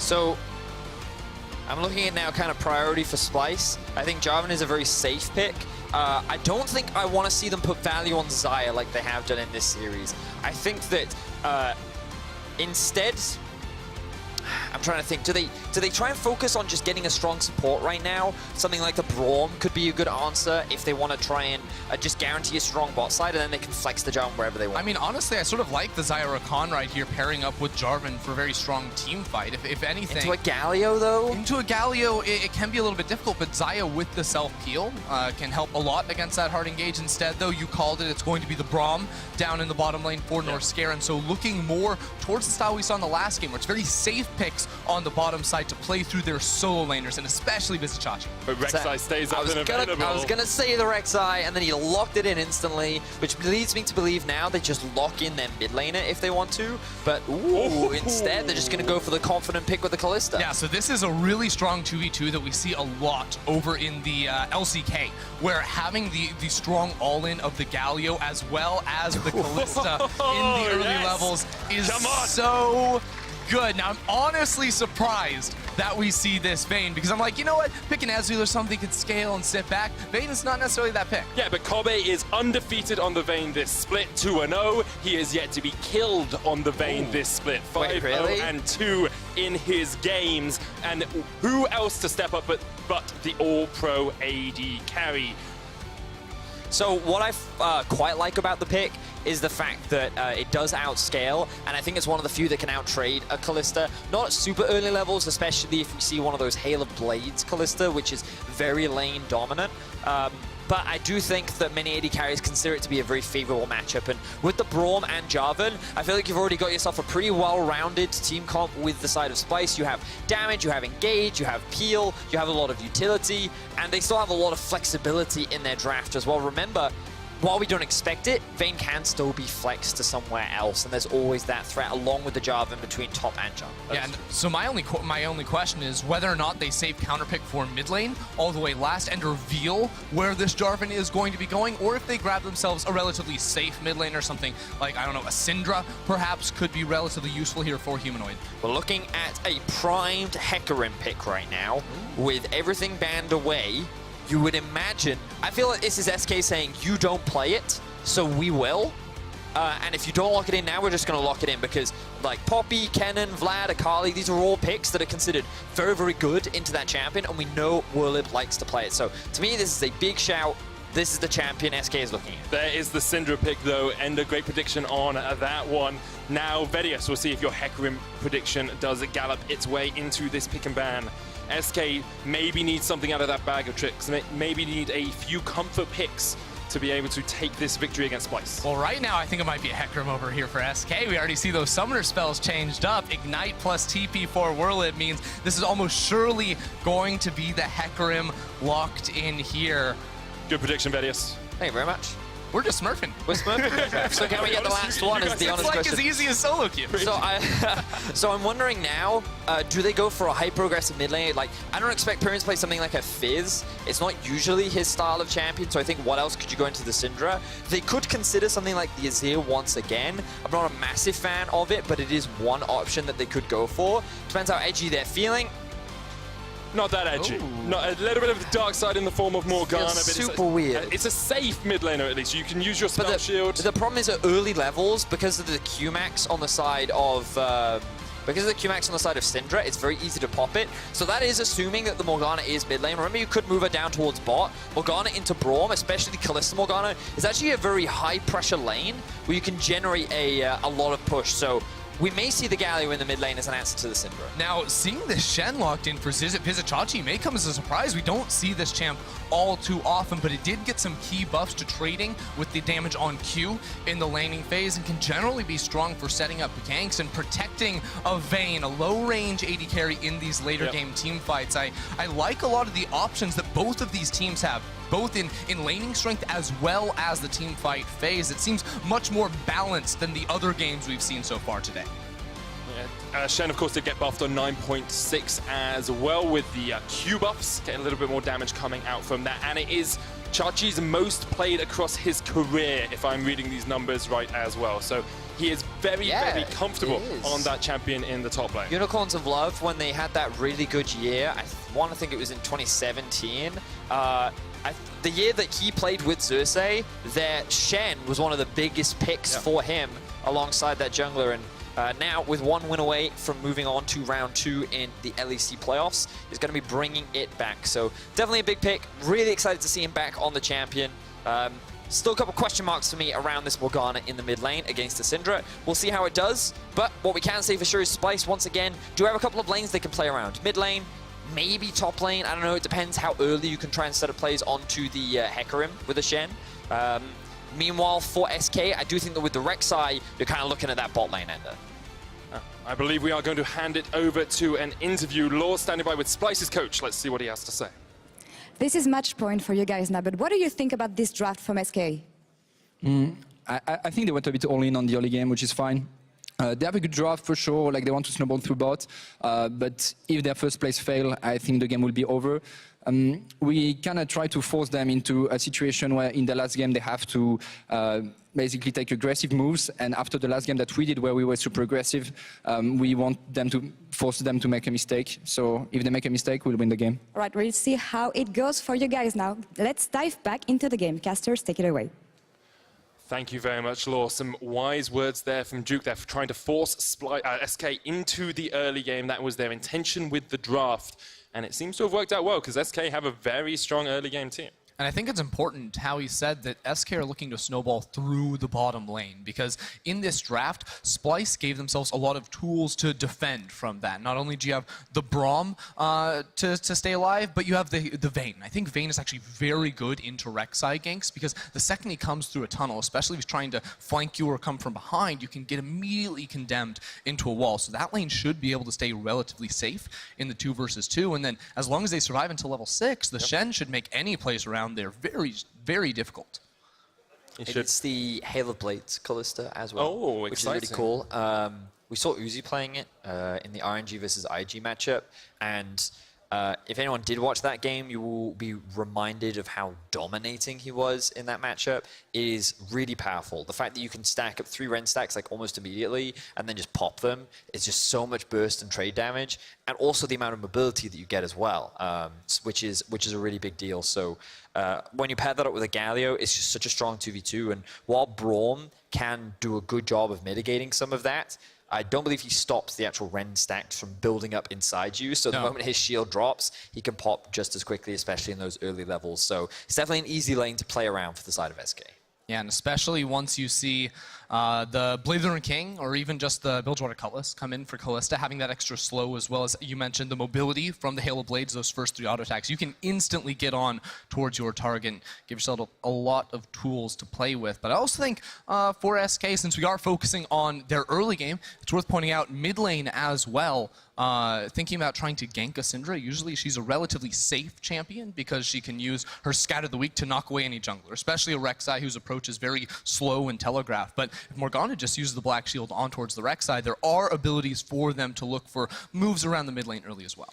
So I'm looking at now kind of priority for Splyce. I think Jarvan is a very safe pick. I don't think I want to see them put value on Xayah like they have done in this series. I think that instead, I'm trying to think, do they try and focus on just getting a strong support right now? Something like the Braum could be a good answer if they want to try and just guarantee a strong bot side, and then they can flex the Jarvan wherever they want. I mean, honestly, I sort of like the Xayah Rakan right here pairing up with Jarvan for a very strong team fight. If anything... Into a Galio, though? Into a Galio, it can be a little bit difficult, but Xayah with the self-peel can help a lot against that hard engage. Instead, though, you called it, it's going to be the Braum down in the bottom lane for Norskeren. So looking more towards the style we saw in the last game, where it's very safe picks on the bottom side to play through their solo laners, and especially Vizicsacsi. But Rek'Sai stays up and available. I was gonna say the Rek'Sai, and then he locked it in instantly, which leads me to believe now they just lock in their mid laner if they want to, but instead they're just gonna go for the confident pick with the Kalista. Yeah, so this is a really strong 2v2 that we see a lot over in the LCK, where having the strong all-in of the Galio as well as the Kalista in the early levels is so good. Now, I'm honestly surprised that we see this Vayne, because I'm like, you know what? Pick an Ezreal or something could scale and sit back. Vayne is not necessarily that pick. Yeah, but Kobbe is undefeated on the Vayne this split, 2-0. He is yet to be killed on the Vayne this split, 5-0-2 in his games. And who else to step up but the all-pro AD carry? So what I quite like about the pick is the fact that it does outscale, and I think it's one of the few that can outtrade a Kalista. Not at super early levels, especially if we see one of those Hail of Blades Kalista, which is very lane dominant. But I do think that many AD carries consider it to be a very favorable matchup. And with the Braum and Jarvan, I feel like you've already got yourself a pretty well-rounded team comp with the side of Splyce. You have damage, you have engage, you have peel, you have a lot of utility, and they still have a lot of flexibility in their draft as well. Remember, while we don't expect it, Vayne can still be flexed to somewhere else, and there's always that threat along with the Jarvan between top and jump. Yeah, and so my only question is whether or not they save counterpick for mid lane all the way last and reveal where this Jarvan is going to be going, or if they grab themselves a relatively safe mid lane or something like, I don't know, a Syndra perhaps could be relatively useful here for Humanoid. We're looking at a primed Hecarim pick right now. With everything banned away, you would imagine, I feel like this is SK saying, you don't play it, so we will. And if you don't lock it in now, we're just going to lock it in, because like Poppy, Kennen, Vlad, Akali, these are all picks that are considered very, very good into that champion, and we know Werlyb likes to play it. So to me, this is a big shout. This is the champion SK is looking at. There is the Syndra pick, though, and a great prediction on that one. Now, Vedius, we'll see if your Hecarim prediction does gallop its way into this pick and ban. SK maybe needs something out of that bag of tricks, maybe need a few comfort picks to be able to take this victory against Splyce. Well, right now, I think it might be a Hecarim over here for SK. We already see those summoner spells changed up. Ignite plus TP for Werlyb means this is almost surely going to be the Hecarim locked in here. Good prediction, Vedius. Thank you very much. We're just smurfing. We're smurfing. So can we get the last one as the honest question? It's like as easy as solo queue. So I'm wondering now, do they go for a high progressive mid lane? Like, I don't expect Pirean to play something like a Fizz. It's not usually his style of champion, so I think what else could you go into the Syndra? They could consider something like the Azir once again. I'm not a massive fan of it, but it is one option that they could go for. Depends how edgy they're feeling. Not that edgy. Not a little bit of the dark side in the form of Morgana, but super weird. It's a safe mid laner at least. You can use your spell shield. The problem is at early levels, because of the Qmax on the side of Syndra, it's very easy to pop it. So that is assuming that the Morgana is mid lane. Remember, you could move her down towards bot. Morgana into Braum, especially the Kalista Morgana, is actually a very high pressure lane where you can generate a lot of push. So we may see the Galio in the mid lane as an answer to the Syndra. Now, seeing this Shen locked in for Vizicsacsi may come as a surprise. We don't see this champ all too often, but it did get some key buffs to trading with the damage on Q in the laning phase, and can generally be strong for setting up ganks and protecting a Vayne, a low-range AD carry in these later game team fights. I like a lot of the options that both of these teams have, both in laning strength as well as the team fight phase. It seems much more balanced than the other games we've seen so far today. Shen, of course, did get buffed on 9.6 as well with the Q buffs, getting a little bit more damage coming out from that. And it is Chachi's most played across his career, if I'm reading these numbers right as well. So he is very, very comfortable he is. on that champion in the top lane. Unicorns of Love, when they had that really good year, I want to think it was in 2017, the year that he played with Xerxe, their Shen was one of the biggest picks for him alongside that jungler. And now, with one win away from moving on to round 2 in the LEC playoffs, is going to be bringing it back. So definitely a big pick. Really excited to see him back on the champion. Still a couple question marks for me around this Morgana in the mid lane against the Syndra. We'll see how it does. But what we can say for sure is Splyce, once again, do have a couple of lanes they can play around. Mid lane, maybe top lane. I don't know. It depends how early you can try and set up plays onto the Hecarim with a Shen. Meanwhile, for SK, I do think that with the Rek'Sai, you're kind of looking at that bot lane ender. I believe we are going to hand it over to an interview. Law standing by with Splyce's coach. Let's see what he has to say. This is match point for you guys now, but what do you think about this draft from SK? I think they went a bit all in on the early game, which is fine. They have a good draft for sure, like they want to snowball through bot, but if their first place fail, I think the game will be over. We kind of try to force them into a situation where in the last game they have to basically take aggressive moves, and after the last game that we did where we were super aggressive, we want them to force them to make a mistake. So if they make a mistake, we'll win the game. All right, we'll see how it goes for you guys now. Let's dive back into the game. Casters, take it away. Thank you very much, Law. Some wise words there from Duke there for trying to force SK into the early game. That was their intention with the draft. And it seems to have worked out well because SK have a very strong early game team. And I think it's important how he said that SK are looking to snowball through the bottom lane, because in this draft, Splyce gave themselves a lot of tools to defend from that. Not only do you have the Braum to stay alive, but you have the Vayne. I think Vayne is actually very good into Rek'Sai ganks, because the second he comes through a tunnel, especially if he's trying to flank you or come from behind, you can get immediately condemned into a wall. So that lane should be able to stay relatively safe in the 2 versus 2. And then as long as they survive until level 6, the Shen should make any plays around there very, very difficult. It's the Hail of Blades Kalista as well, which is really cool. We saw Uzi playing it in the RNG versus IG matchup, and if anyone did watch that game, you will be reminded of how dominating he was in that matchup. It is really powerful. The fact that you can stack up 3 Ren stacks like almost immediately and then just pop them is just so much burst and trade damage, and also the amount of mobility that you get as well, which is a really big deal. So when you pair that up with a Galio, it's just such a strong 2v2, and while Braum can do a good job of mitigating some of that, I don't believe he stops the actual Ren stacks from building up inside you. So the moment his shield drops, he can pop just as quickly, especially in those early levels. So it's definitely an easy lane to play around for the side of SK. Yeah, and especially once you see the Blazing King or even just the Bilgewater Cutlass come in for Kalista, having that extra slow, as well as you mentioned the mobility from the Hail of Blades, those first 3 auto attacks, you can instantly get on towards your target and give yourself a lot of tools to play with. But I also think for SK, since we are focusing on their early game, it's worth pointing out mid lane as well. Thinking about trying to gank a Syndra, usually she's a relatively safe champion because she can use her Scatter the Weak to knock away any jungler, especially a Rek'Sai whose approach is very slow and telegraphed. But if Morgana just uses the Black Shield on towards the Rek'Sai, there are abilities for them to look for moves around the mid lane early as well.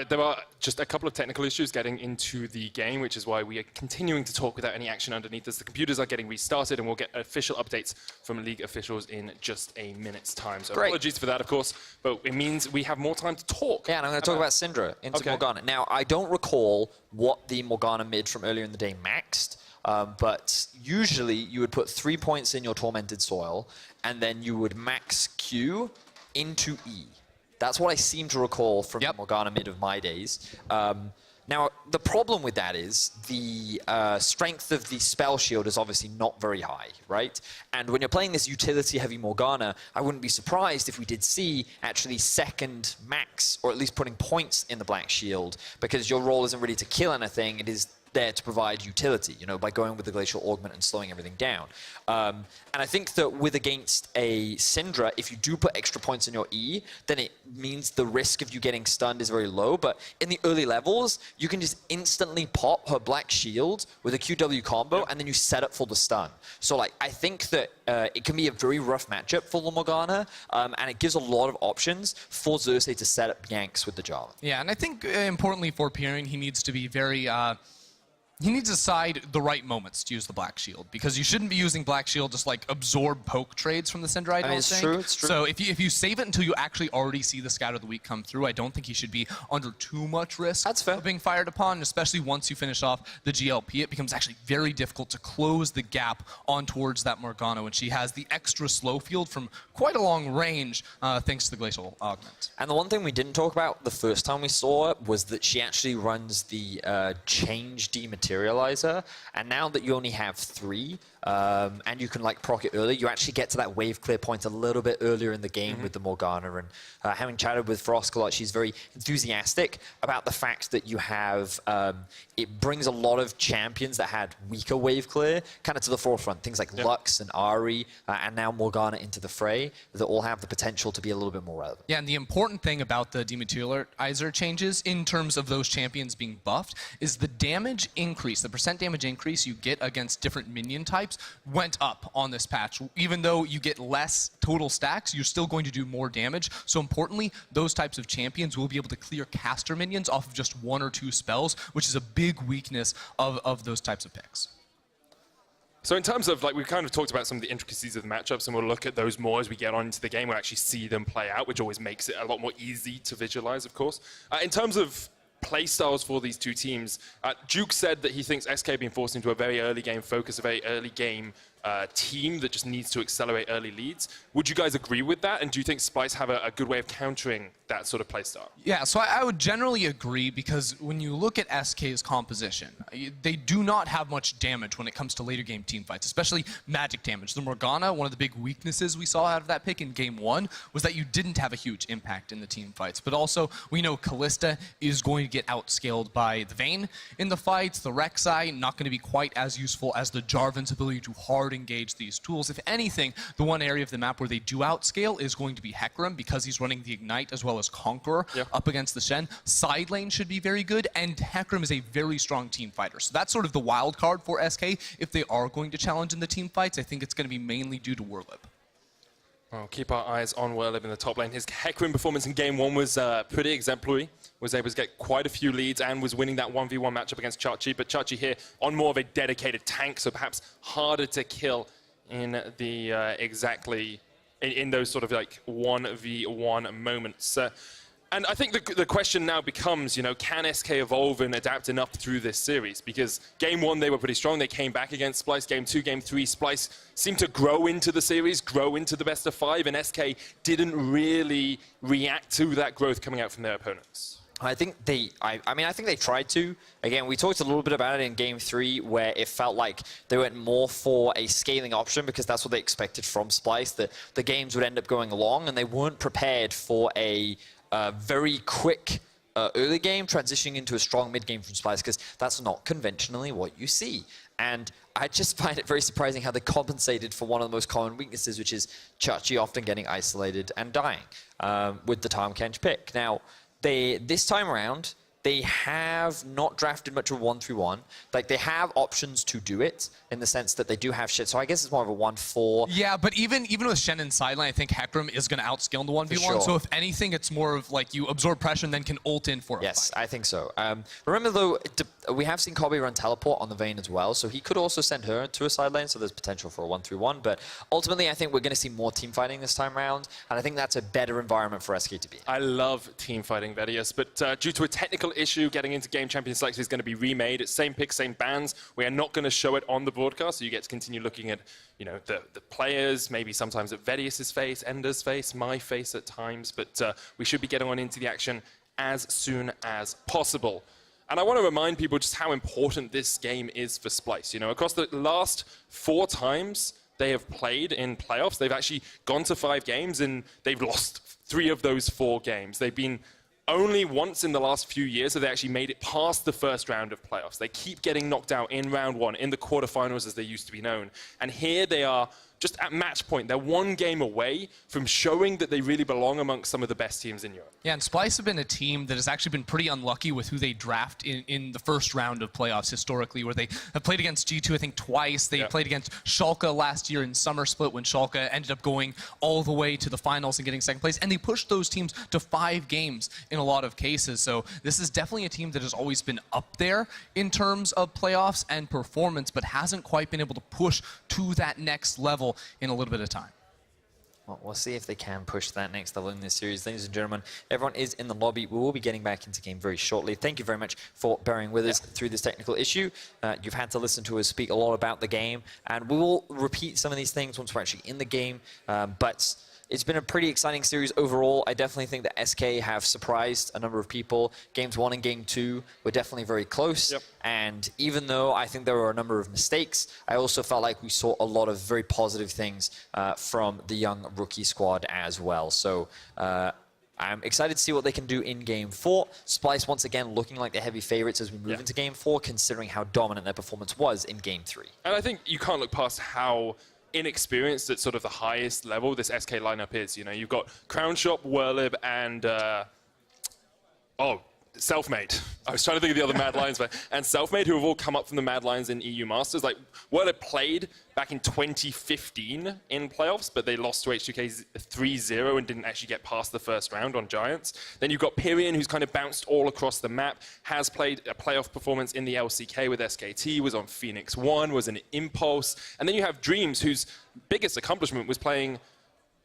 There are just a couple of technical issues getting into the game, which is why we are continuing to talk without any action underneath us. The computers are getting restarted, and we'll get official updates from League officials in just a minute's time. So apologies for that, of course, but it means we have more time to talk. Yeah, and I'm going to talk about Syndra into Morgana. Now, I don't recall what the Morgana mid from earlier in the day maxed, but usually you would put 3 points in your Tormented Soil, and then you would max Q into E. That's what I seem to recall from the Morgana mid of my days. Now, the problem with that is the strength of the spell shield is obviously not very high, right? And when you're playing this utility-heavy Morgana, I wouldn't be surprised if we did see actually second max, or at least putting points in the Black Shield, because your role isn't really to kill anything, it is there to provide utility, you know, by going with the Glacial Augment and slowing everything down. And I think that with against a Syndra, if you do put extra points in your E, then it means the risk of you getting stunned is very low. But in the early levels, you can just instantly pop her Black Shield with a QW combo, and then you set up for the stun. So, like, I think that it can be a very rough matchup for La Morgana, and it gives a lot of options for Xerxe to set up ganks with the Jarvan. Yeah, and I think importantly for Pirean, he needs to be very He needs to decide the right moments to use the Black Shield, because you shouldn't be using Black Shield just like absorb poke trades from the Syndra, I don't think. It's true. So if you save it until you actually already see the Scout of the Week come through, I don't think he should be under too much risk That's fair. of being fired upon, especially once you finish off the GLP. It becomes actually very difficult to close the gap on towards that Morgana when she has the extra slow field from quite a long range thanks to the Glacial Augment. And the one thing we didn't talk about the first time we saw it was that she actually runs the change dematerializer, and now that you only have 3, and you can like proc it early, you actually get to that wave clear point a little bit earlier in the game with the Morgana. And having chatted with Frosk a lot, she's very enthusiastic about the fact that you have, it brings a lot of champions that had weaker wave clear kind of to the forefront. Things like Lux and Ahri, and now Morgana into the fray, that all have the potential to be a little bit more relevant. Yeah, and the important thing about the dematerializer changes in terms of those champions being buffed is the damage increase, the percent damage increase you get against different minion types went up on this patch. Even though you get less total stacks, you're still going to do more damage. So importantly, those types of champions will be able to clear caster minions off of just 1 or 2 spells, which is a big weakness of those types of picks. So in terms of, like, we've kind of talked about some of the intricacies of the matchups, and we'll look at those more as we get on into the game. We'll actually see them play out, which always makes it a lot more easy to visualize, of course. In terms of play styles for these two teams, Duke said that he thinks SK being forced into a very early game focus, a very early game team that just needs to accelerate early leads. Would you guys agree with that? And do you think Splyce have a good way of countering that sort of play style? Yeah, so I would generally agree, because when you look at SK's composition, they do not have much damage when it comes to later game team fights, especially magic damage. The Morgana, one of the big weaknesses we saw out of that pick in game 1 was that you didn't have a huge impact in the team fights. But also, we know Kalista is going to get outscaled by the Vayne in the fights. The Rek'Sai, not going to be quite as useful as the Jarvan's ability to hard engage these tools. If anything, the one area of the map where they do outscale is going to be Hecarim, because he's running the Ignite as well as Conqueror up against the Shen. Side lane should be very good, and Hecarim is a very strong team fighter. So that's sort of the wild card for SK. If they are going to challenge in the team fights, I think it's going to be mainly due to Werlyb. Well, keep our eyes on Werlyb in the top lane. His Hecarim performance in game 1 was pretty exemplary. Was able to get quite a few leads and was winning that 1v1 matchup against Xerxe. But Xerxe here on more of a dedicated tank, so perhaps harder to kill in the in those sort of like 1v1 moments. And I think the question now becomes, you know, can SK evolve and adapt enough through this series? Because game 1, they were pretty strong. They came back against Splyce. Game 2, game 3, Splyce seemed to grow into the series, grow into the best of 5, and SK didn't really react to that growth coming out from their opponents. I think I mean, I think they tried to. Again, we talked a little bit about it in game 3, where it felt like they went more for a scaling option, because that's what they expected from Splyce, that the games would end up going along, and they weren't prepared for a very quick early game transitioning into a strong mid game from Splyce, because that's not conventionally what you see. And I just find it very surprising how they compensated for one of the most common weaknesses, which is Xerxe often getting isolated and dying with the Tahm Kench pick. Now, this time around, they have not drafted much of a 1-3-1. Like, they have options to do it in the sense that they do have shit. So I guess it's more of a 1-4. Yeah, but even with Shen and sideline, I think Hecarim is going to outscale in the 1v1. Sure. So if anything, it's more of like you absorb pressure and then can ult in for a Yes, fight. I think so. Remember, though, we have seen Kobbe run teleport on the Vayne as well, so he could also send her to a side lane, so there's potential for a 1-3-1. But ultimately, I think we're going to see more team fighting this time around, and I think that's a better environment for SK to be in. I love team fighting, Vedius, but due to a technical issue, getting into Game Champion Select is going to be remade. It's same pick, same bans. We are not going to show it on the broadcast, so you get to continue looking at, you know, the players, maybe sometimes at Vedius's face, Ender's face, my face at times, but we should be getting on into the action as soon as possible. And I want to remind people just how important this game is for Splyce. You know, across the last 4 times they have played in playoffs, they've actually gone to 5 games and they've lost 3 of those 4 games. They've been only once in the last few years have they actually made it past the first round of playoffs. They keep getting knocked out in round 1, in the quarterfinals as they used to be known. And here they are just at match point, they're one game away from showing that they really belong amongst some of the best teams in Europe. Yeah, and Splyce have been a team that has actually been pretty unlucky with who they draft in the first round of playoffs historically, where they have played against G2, I think, twice. They played against Schalke last year in Summer Split when Schalke ended up going all the way to the finals and getting second place. And they pushed those teams to 5 games in a lot of cases. So this is definitely a team that has always been up there in terms of playoffs and performance, but hasn't quite been able to push to that next level in a little bit of time. Well, we'll see if they can push that next level in this series. Ladies and gentlemen, everyone is in the lobby. We will be getting back into game very shortly. Thank you very much for bearing with us through this technical issue. You've had to listen to us speak a lot about the game, and we will repeat some of these things once we're actually in the game. But it's been a pretty exciting series overall. I definitely think that SK have surprised a number of people. Games 1 and Game 2 were definitely very close. And even though I think there were a number of mistakes, I also felt like we saw a lot of very positive things from the young rookie squad as well. So I'm excited to see what they can do in Game 4. Splyce once again looking like the heavy favorites as we move into Game 4, considering how dominant their performance was in Game 3. And I think you can't look past how inexperienced at sort of the highest level this SK lineup is. You know, you've got Crownshot, Werlyb, and Selfmade. I was trying to think of the other Mad Lions, and Selfmade, who have all come up from the Mad Lions in EU Masters. Like, Werlyb played back in 2015 in playoffs, but they lost to H2K 3-0 and didn't actually get past the first round on Giants. Then you've got Pirean, who's kind of bounced all across the map, has played a playoff performance in the LCK with SKT, was on Phoenix 1, was an Impulse. And then you have Dreams, whose biggest accomplishment was playing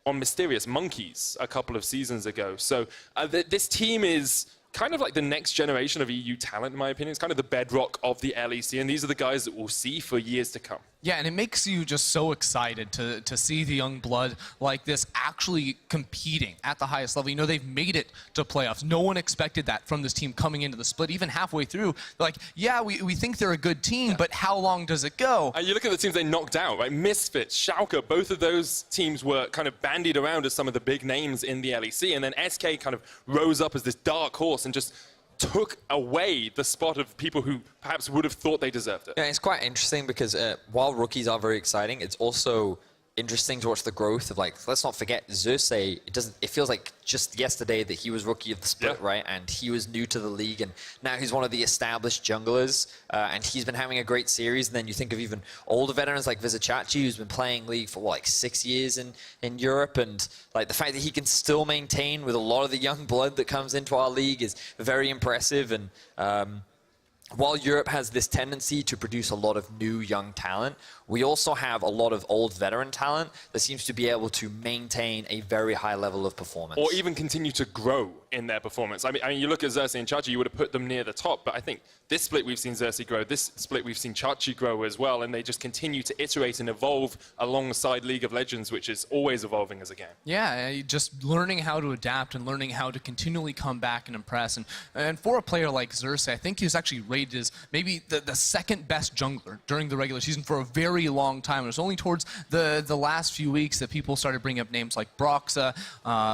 on Mysterious Monkeys a couple of seasons ago. So this team is kind of like the next generation of EU talent, in my opinion. It's kind of the bedrock of the LEC, and these are the guys that we'll see for years to come. Yeah, and it makes you just so excited to see the young blood like this actually competing at the highest level. You know, they've made it to playoffs. No one expected that from this team coming into the split. Even halfway through, they're like, yeah, we think they're a good team, but how long does it go? And you look at the teams they knocked out, right? Misfits, Schalke, both of those teams were kind of bandied around as some of the big names in the LEC, and then SK kind of rose up as this dark horse and just took away the spot of people who perhaps would have thought they deserved it. Yeah, it's quite interesting because while rookies are very exciting, it's also interesting to watch the growth of, like, let's not forget Xerxe. It feels like just yesterday that he was rookie of the split, right? And he was new to the league, and now he's one of the established junglers, and he's been having a great series. And then you think of even older veterans like Vizicsacsi, who's been playing League for, what, like 6 years in Europe, and like the fact that he can still maintain with a lot of the young blood that comes into our league is very impressive. And while Europe has this tendency to produce a lot of new young talent, we also have a lot of old veteran talent that seems to be able to maintain a very high level of performance. Or even continue to grow in their performance. I mean, you look at Xerxe and Chachi, you would have put them near the top, but I think this split we've seen Xerxe grow, this split we've seen Chachi grow as well, and they just continue to iterate and evolve alongside League of Legends, which is always evolving as a game. Yeah, just learning how to adapt and learning how to continually come back and impress. And for a player like Xerxe, I think he was actually rated as maybe the second best jungler during the regular season for a very long time. It was only towards the last few weeks that people started bringing up names like Broxa,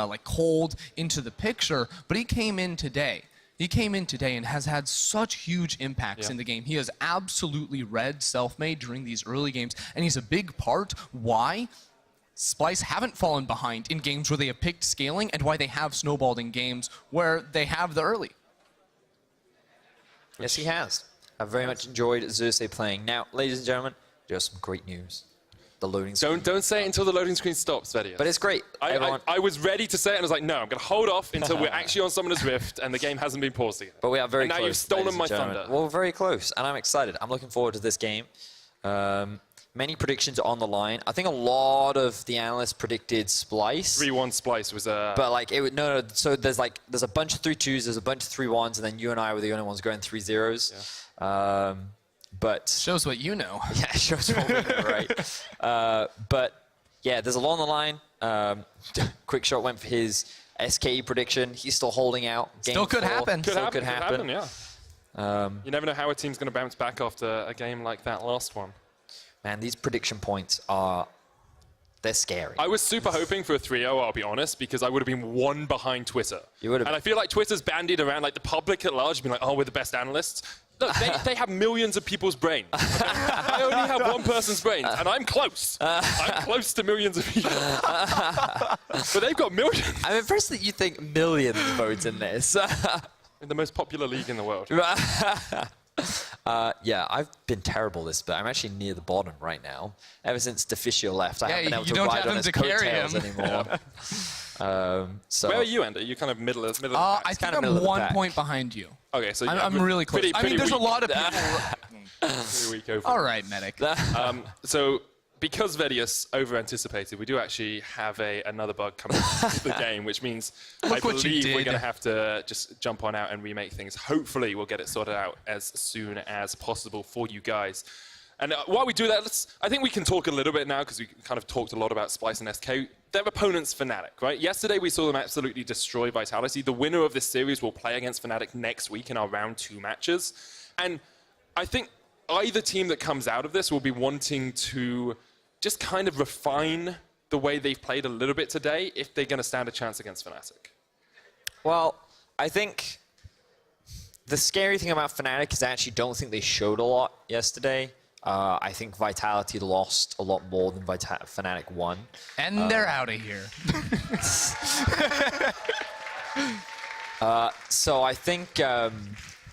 like Cold into the picture, but he came in today. He came in today and has had such huge impacts in the game. He has absolutely read Selfmade during these early games, and he's a big part why Splyce haven't fallen behind in games where they have picked scaling and why they have snowballed in games where they have the early. Yes, he has. I've very much enjoyed Xerxe playing. Now, ladies and gentlemen, there's some great news. The loading screen. Don't say it until the loading screen stops, Vedius. But it's great. I was ready to say it, and I was like, no, I'm going to hold off until we're actually on Summoner's Rift and the game hasn't been paused again. But we are very close. And now you've stolen my thunder. Well, we're very close, and I'm excited. I'm looking forward to this game. Many predictions are on the line. I think a lot of the analysts predicted Splyce. 3-1 Splyce was a... But like, no. So there's a bunch of 3-2s, there's a bunch of 3-1s, and then you and I were the only ones going 3-0s. Yeah. But shows what you know. Yeah, shows what we know, right? But yeah, there's a lot on the line. Quick Shot went for his SKE prediction. He's still holding out. Game Still could 4. happen. Could happen, yeah. You never know how a team's going to bounce back after a game like that last one. Man, these prediction points they're scary. I was super hoping for a 3-0, I'll be honest, because I would have been one behind Twitter. You would have. And I feel like Twitter's bandied around, like the public at large, being like, oh, we're the best analysts. Look, they have millions of people's brains. Okay? I only have one person's brains, and I'm close. I'm close to millions of people. But they've got millions. I'm impressed that you think millions votes in this. In the most popular league in the world. Yeah, I've been terrible this, but I'm actually near the bottom right now. Ever since Deficio left, I haven't been able to ride on his coattails anymore. So where are you, Andy? You're kind of middle of the pack. I think I'm 1 point behind you. Okay, so I'm really close. I mean, there's a lot of people. Pretty weak over. All right, medic. So because Vedius over-anticipated, we do actually have another bug coming into the game, which means I believe we're going to have to just jump on out and remake things. Hopefully, we'll get it sorted out as soon as possible for you guys. And while we do that, I think we can talk a little bit now, because we kind of talked a lot about Splyce and SK. Their opponent's Fnatic, right? Yesterday, we saw them absolutely destroy Vitality. The winner of this series will play against Fnatic next week in our round 2 matches. And I think either team that comes out of this will be wanting to just kind of refine the way they've played a little bit today if they're going to stand a chance against Fnatic. Well, I think the scary thing about Fnatic is I actually don't think they showed a lot yesterday. I think Vitality lost a lot more than Fnatic won. And they're out of here. So I think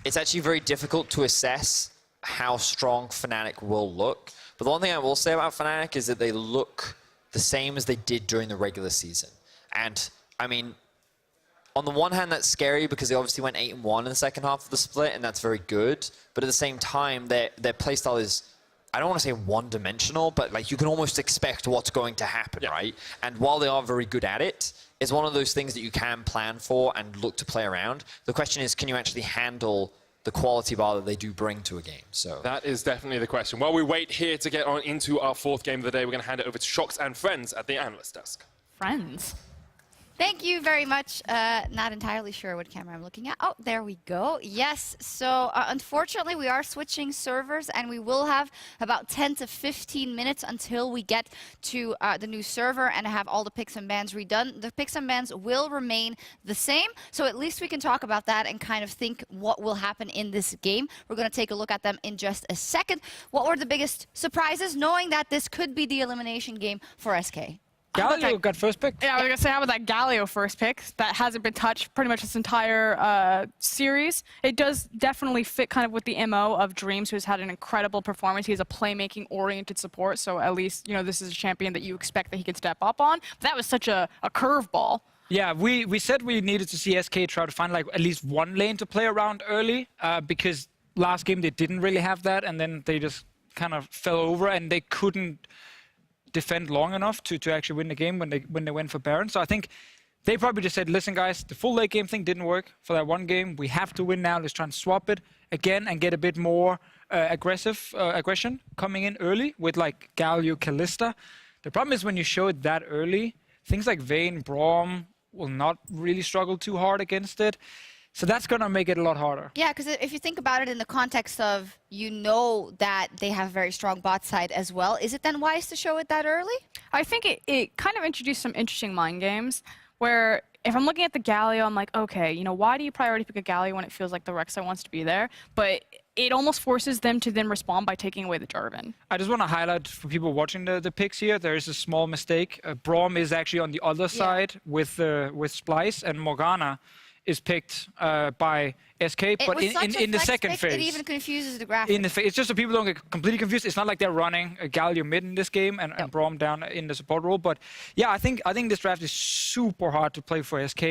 it's actually very difficult to assess how strong Fnatic will look. But the one thing I will say about Fnatic is that they look the same as they did during the regular season. And, I mean, on the one hand, that's scary because they obviously went 8-1 in the second half of the split, and that's very good. But at the same time, their playstyle is, I don't want to say one-dimensional, but like you can almost expect what's going to happen, right? And while they are very good at it, it's one of those things that you can plan for and look to play around. The question is, can you actually handle the quality bar that they do bring to a game? So that is definitely the question. While we wait here to get on into our 4th game of the day, we're going to hand it over to Shox and Friends at the analyst desk. Friends. Thank you very much. Not entirely sure what camera I'm looking at. Oh, there we go. Yes, so unfortunately we are switching servers and we will have about 10 to 15 minutes until we get to the new server and have all the picks and bans redone. The picks and bans will remain the same, so at least we can talk about that and kind of think what will happen in this game. We're going to take a look at them in just a second. What were the biggest surprises, knowing that this could be the elimination game for SK? Galio got first pick. Yeah, I was going to say, how about that Galio first pick? That hasn't been touched pretty much this entire series. It does definitely fit kind of with the MO of Dreams, who's had an incredible performance. He's a playmaking-oriented support, so at least, you know, this is a champion that you expect that he could step up on. But that was such a curveball. Yeah, we said we needed to see SK try to find like at least one lane to play around early, because last game they didn't really have that, and then they just kind of fell over and they couldn't defend long enough to actually win the game when they went for Baron. So I think they probably just said, listen guys, the full late game thing didn't work for that one game. We have to win now. Let's try and swap it again and get a bit more aggression coming in early with like Galio, Kalista. The problem is when you show it that early, things like Vayne, Braum will not really struggle too hard against it. So that's going to make it a lot harder. Yeah, because if you think about it in the context of, you know that they have a very strong bot side as well, is it then wise to show it that early? I think it kind of introduced some interesting mind games where if I'm looking at the Galio, I'm like, okay, you know, why do you priority pick a Galio when it feels like the Rek'Sai wants to be there? But it almost forces them to then respond by taking away the Jarvan. I just want to highlight for people watching the picks here, there is a small mistake. Braum is actually on the other side with Splyce, and Morgana is picked by SK, but in the second phase. It even confuses the graphics. It's just so people don't get completely confused. It's not like they're running a Galio mid in this game and Braum down in the support role. But yeah, I think this draft is super hard to play for SK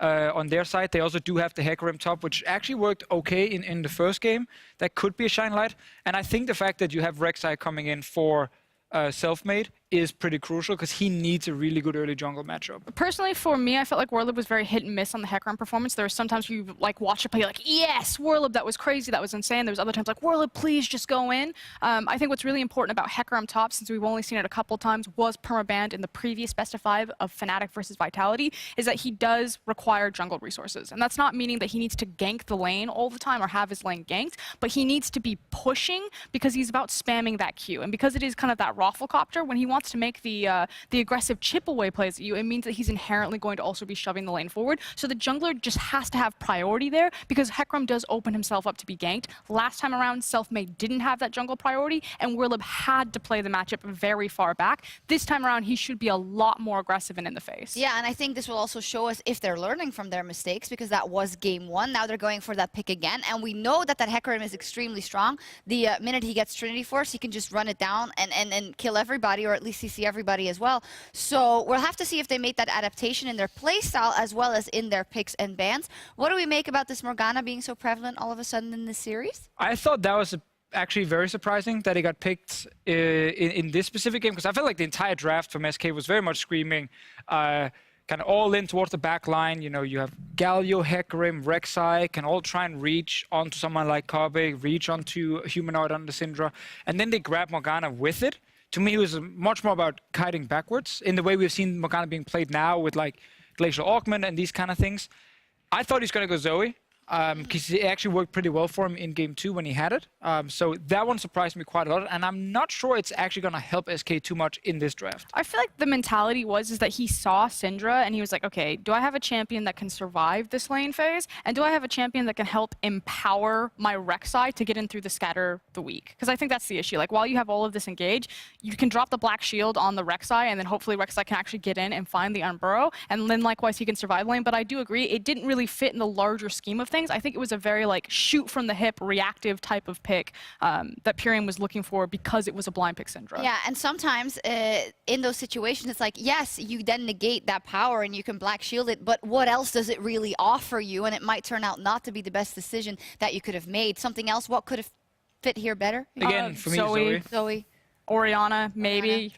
on their side. They also do have the Hecarim top, which actually worked okay in the first game. That could be a shine light. And I think the fact that you have Rek'Sai coming in for Selfmade is pretty crucial because he needs a really good early jungle matchup. Personally, for me, I felt like Werlyb was very hit and miss on the Hecarim performance. There were sometimes you like watch it play, you're like, yes, Werlyb, that was crazy, that was insane. There was other times like, Werlyb, please just go in. I think what's really important about Hecarim top, since we've only seen it a couple times, was permabanned in the previous best of 5 of Fnatic versus Vitality, is that he does require jungle resources. And that's not meaning that he needs to gank the lane all the time or have his lane ganked, but he needs to be pushing because he's about spamming that Q. And because it is kind of that Rafflecopter, when he wants wants to make the aggressive chip away plays at you, it means that he's inherently going to also be shoving the lane forward. So the jungler just has to have priority there because Hecarim does open himself up to be ganked. Last time around, Selfmade didn't have that jungle priority, and Werlyb had to play the matchup very far back. This time around, he should be a lot more aggressive and in the face. Yeah, and I think this will also show us if they're learning from their mistakes, because that was game one. Now they're going for that pick again, and we know that Hecarim is extremely strong. The minute he gets Trinity Force, he can just run it down and kill everybody, or at least CC everybody as well. So we'll have to see if they made that adaptation in their playstyle as well as in their picks and bans. What do we make about this Morgana being so prevalent all of a sudden in this series? I thought that was actually very surprising that he got picked in this specific game, because I felt like the entire draft from SK was very much screaming kind of all in towards the back line. You know, you have Galio, Hecarim, Rek'Sai can all try and reach onto someone like Kobbe, reach onto Humanoid on the Syndra, and then they grab Morgana with it. To me, it was much more about kiting backwards in the way we've seen Morgana being played now with like Glacial Augment and these kind of things. I thought he's going to go Zoe, because it actually worked pretty well for him in game 2 when he had it. So that one surprised me quite a lot, and I'm not sure it's actually going to help SK too much in this draft. I feel like the mentality is that he saw Syndra and he was like, okay, do I have a champion that can survive this lane phase? And do I have a champion that can help empower my Rek'Sai to get in through the scatter the weak? Because I think that's the issue. Like, while you have all of this engage, you can drop the black shield on the Rek'Sai, and then hopefully Rek'Sai can actually get in and find the Unburrow, and then likewise he can survive lane. But I do agree, it didn't really fit in the larger scheme of things. I think it was a very like shoot from the hip, reactive type of pick that Pirean was looking for because it was a blind pick Syndra. Yeah, and sometimes in those situations, it's like, yes, you then negate that power and you can black shield it, but what else does it really offer you? And it might turn out not to be the best decision that you could have made. Something else, what could have fit here better? Again, for me, Zoe. Orianna, maybe.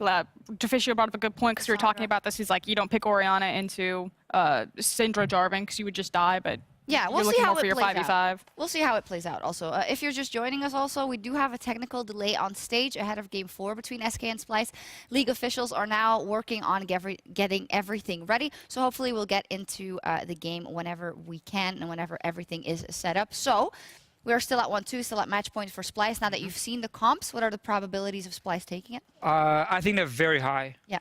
Deficio brought up a good point because we were talking about this. He's like, you don't pick Orianna into Syndra Jarvan because you would just die, but yeah, we'll you're see how for it your plays 5v5. out. We'll see how it plays out also. If you're just joining us also, we do have a technical delay on stage ahead of Game 4 between SK and Splyce. League officials are now working on getting everything ready, so hopefully we'll get into the game whenever we can and whenever everything is set up. So we are still at 1-2, still at match point for Splyce. Now that you've seen the comps, what are the probabilities of Splyce taking it? I think they're very high. Yeah.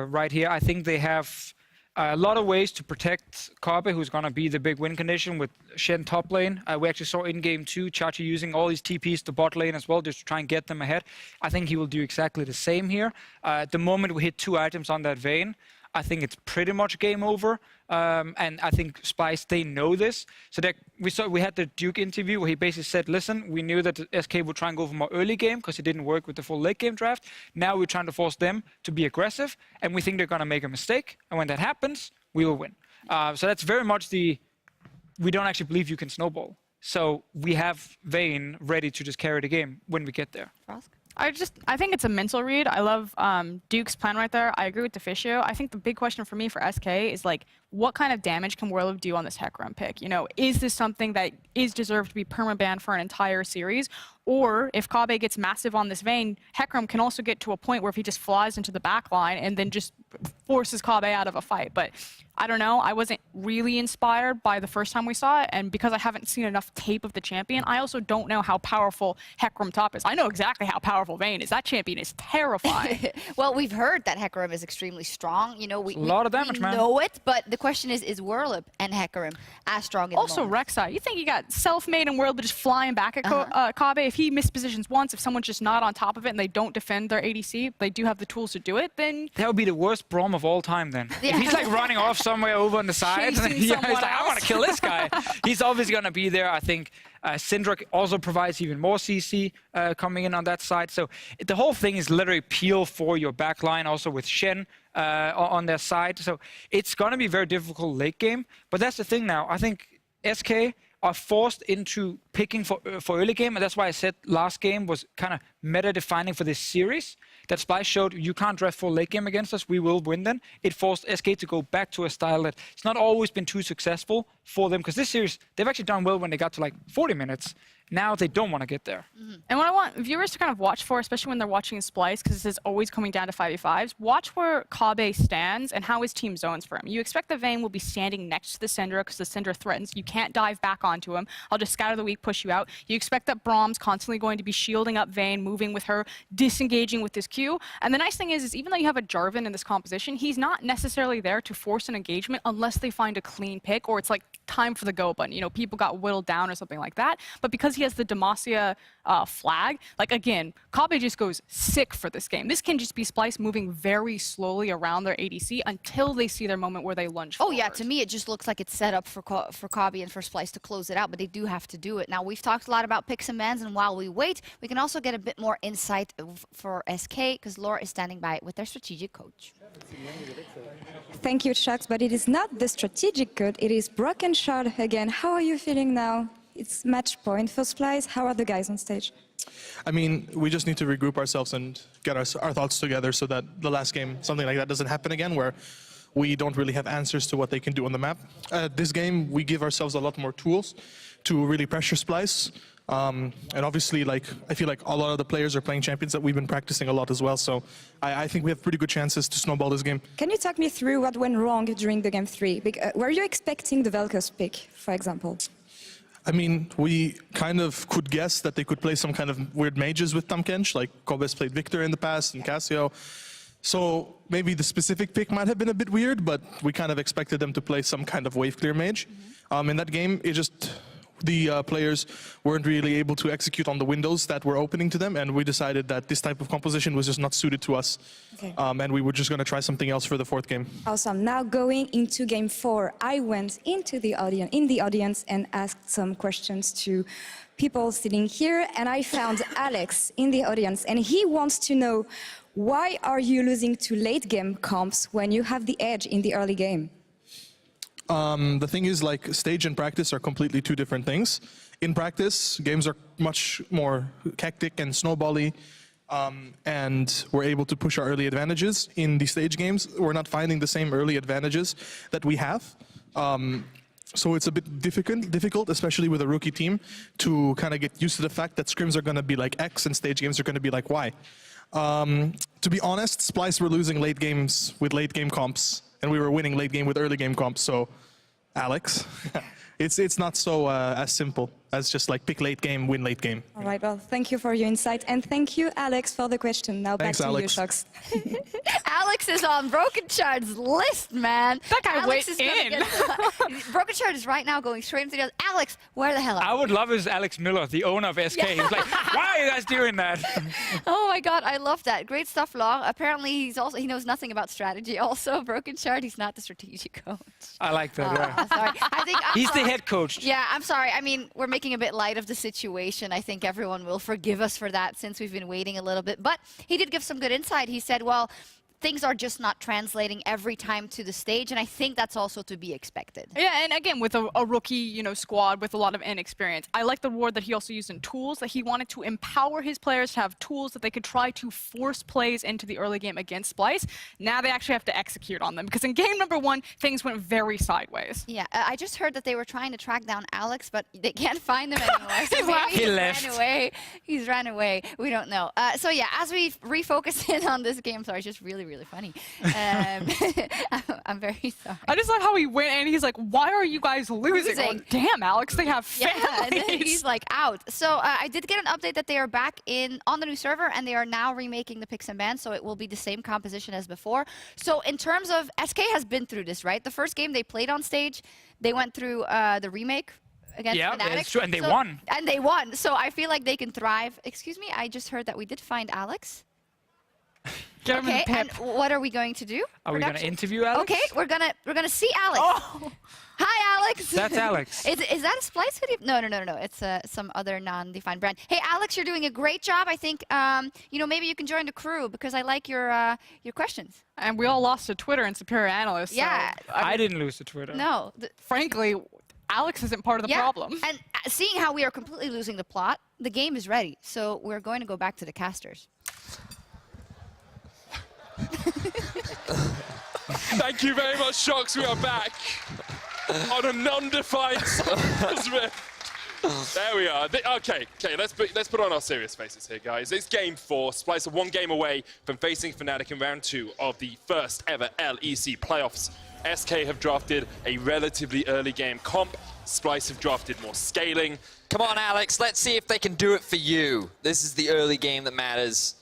Right here, I think they have a lot of ways to protect Kobbe, who's going to be the big win condition with Shen top lane. We actually saw in game 2, Chachi using all these TPs to bot lane as well, just to try and get them ahead. I think he will do exactly the same here. The moment we hit 2 items on that Vayne, I think it's pretty much game over. And I think Splyce, they know this. So we had the Duke interview where he basically said, listen, we knew that SK would try and go for more early game because it didn't work with the full late game draft. Now we're trying to force them to be aggressive, and we think they're going to make a mistake. And when that happens, we will win. So that's very much we don't actually believe you can snowball. So we have Vayne ready to just carry the game when we get there. Frosk? I think it's a mental read. I love Duke's plan right there. I agree with Deficio. I think the big question for me for SK is like, what kind of damage can Werlyb do on this Hecarim pick? You know, is this something that is deserved to be permabanned for an entire series? Or if Kobbe gets massive on this Vayne, Hecarim can also get to a point where if he just flies into the back line and then just forces Kobbe out of a fight. But I don't know. I wasn't really inspired by the first time we saw it. And because I haven't seen enough tape of the champion, I also don't know how powerful Hecarim top is. I know exactly how powerful Vayne is. That champion is terrifying. Well, we've heard that Hecarim is extremely strong. You know, we lot of damage, man. know it, but the question is Werlyb and Hecarim as strong in Also, Rek'Sai. You think you got Selfmade and Werlyb just flying back at Kobbe? If he mispositions once, if someone's just not on top of it and they don't defend their ADC, they do have the tools to do it, then... That would be the worst Braum of all time then. Yeah. If he's like running off somewhere over on the side, and he's like, I want to kill this guy. He's obviously going to be there. I think Syndra also provides even more CC coming in on that side. So the whole thing is literally peel for your back line, also with Shen on their side. So it's going to be very difficult late game. But that's the thing now. I think SK are forced into picking for early game, and that's why I said last game was kind of meta-defining for this series. That Splyce showed you can't draft for late game against us, we will win then. It forced SK to go back to a style that it's not always been too successful for them, because this series, they've actually done well when they got to like 40 minutes. Now they don't want to get there. And what I want viewers to kind of watch for, especially when they're watching Splyce, because this is always coming down to 5v5s, watch where Kobbe stands and how his team zones for him. You expect the Vayne will be standing next to the Syndra because the Syndra threatens. You can't dive back onto him. I'll just scatter the weak, push you out. You expect that Braum's constantly going to be shielding up Vayne, moving with her, disengaging with this Q. And the nice thing is even though you have a Jarvan in this composition, he's not necessarily there to force an engagement unless they find a clean pick or it's like time for the go button. You know, people got whittled down or something like that. But because he has the Demacia flag, like again, Kobbe just goes sick for this game. This can just be Splyce moving very slowly around their ADC until they see their moment where they lunge forward. Oh yeah, to me it just looks like it's set up for Kobbe and for Splyce to close it out, but they do have to do it. Now we've talked a lot about picks and bans, and while we wait, we can also get a bit more insight for SK because Laura is standing by with their strategic coach. Thank you, Chucks, but it is not the strategic code, it is Broken Shard again. How are you feeling now? It's match point for Splyce. How are the guys on stage? I mean, we just need to regroup ourselves and get our thoughts together so that the last game, something like that doesn't happen again, where we don't really have answers to what they can do on the map. This game, we give ourselves a lot more tools to really pressure Splyce. And obviously, like, I feel like a lot of the players are playing champions that we've been practicing a lot as well. So I think we have pretty good chances to snowball this game. Can you talk me through what went wrong during the game 3? Were you expecting the Vel'Koz pick, for example? I mean, we kind of could guess that they could play some kind of weird mages with Tahm-Kench, like Kobbe's played Victor in the past and Cassio. So maybe the specific pick might have been a bit weird, but we kind of expected them to play some kind of wave clear mage. In that game, it just, the players weren't really able to execute on the windows that were opening to them, and we decided that this type of composition was just not suited to us. Okay. And we were just going to try something else for the fourth game. Awesome. Now going into game 4, I went into the audience and asked some questions to people sitting here, and I found Alex in the audience, and he wants to know, why are you losing to late game comps when you have the edge in the early game? The thing is, like, stage and practice are completely two different things. In practice, games are much more hectic and snowbally, and we're able to push our early advantages. In the stage games, we're not finding the same early advantages that we have. So it's a bit difficult, especially with a rookie team, to kind of get used to the fact that scrims are going to be like X and stage games are going to be like Y. To be honest, Splyce were losing late games with late game comps, and we were winning late game with early game comps. So, Alex, it's not so as simple as just like pick late game, win late game. All right, well, thank you for your insight, and thank you, Alex, for the question. Now Thanks, back to Alex. you, Shox. Alex is on Broken Shard's list, man. That guy Alex went is gonna in. Broken Shard is right now going straight into the other. Alex, where the hell are I would love is Alex Miller, the owner of SK. He's like, why are you guys doing that? Oh my god, I love that. Great stuff, Law. Apparently he knows nothing about strategy also. Broken Shard, he's not the strategic coach. I like that, yeah. Sorry. He's the head coach. Yeah, I'm sorry. I mean, we're making a bit light of the situation. I think everyone will forgive us for that since we've been waiting a little bit. But he did give some good insight. He said, well, things are just not translating every time to the stage, and I think that's also to be expected. Yeah, and again, with a rookie, squad with a lot of inexperience, I like the word that he also used in tools, that he wanted to empower his players to have tools that they could try to force plays into the early game against Splyce. Now they actually have to execute on them, because in game number 1, things went very sideways. Yeah, I just heard that they were trying to track down Alex, but they can't find him anymore. So maybe He ran left. away. He's ran away. We don't know. So yeah, as we refocus in on this game, sorry, it's just really funny. I'm very sorry. I just love how he went and he's like, why are you guys losing? Oh, damn, Alex, they have families. Yeah, and then he's like out. So I did get an update that they are back on the new server, and they are now remaking the picks and bans, so it will be the same composition as before. So in terms of, SK has been through this, right? The first game they played on stage, they went through the remake against Fnatic. That's true, and they won. And they won, so I feel like they can thrive. Excuse me, I just heard that we did find Alex. Okay, and what are we going to do? Are we going to interview Alex? Okay, we're gonna see Alex. Oh. Hi, Alex. That's Alex. Is that a Splyce hoodie? No. It's some other non-defined brand. Hey, Alex, you're doing a great job. I think maybe you can join the crew because I like your questions. And we all lost to Twitter and Superior Analysts. Yeah. So, I didn't lose to Twitter. No. Frankly, Alex isn't part of the problem. And seeing how we are completely losing the plot, the game is ready. So we're going to go back to the casters. Thank you very much, Shox. We are back on a non-defined Rift. There we are. Okay, let's put on our serious faces here, guys. It's game 4. Splyce are 1 game away from facing Fnatic in round 2 of the first ever LEC playoffs. SK have drafted a relatively early game comp. Splyce have drafted more scaling. Come on, Alex, let's see if they can do it for you. This is the early game that matters.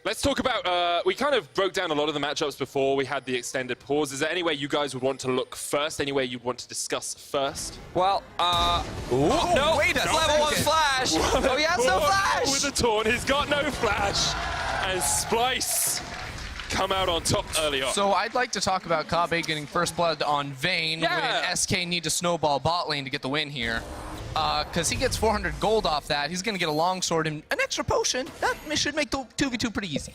Let's talk about, we kind of broke down a lot of the matchups before we had the extended pause. Is there any way you guys would want to look first? Any way you'd want to discuss first? Well, no, wait a level 1 second. flash. Oh, he has no flash. With the taunt, he's got no flash. And Splyce come out on top early on. So I'd like to talk about Kobbe getting first blood on Vayne Yeah. when SK need to snowball bot lane to get the win here. Because he gets 400 gold off that. He's going to get a longsword and an extra potion. That should make the 2v2 pretty easy.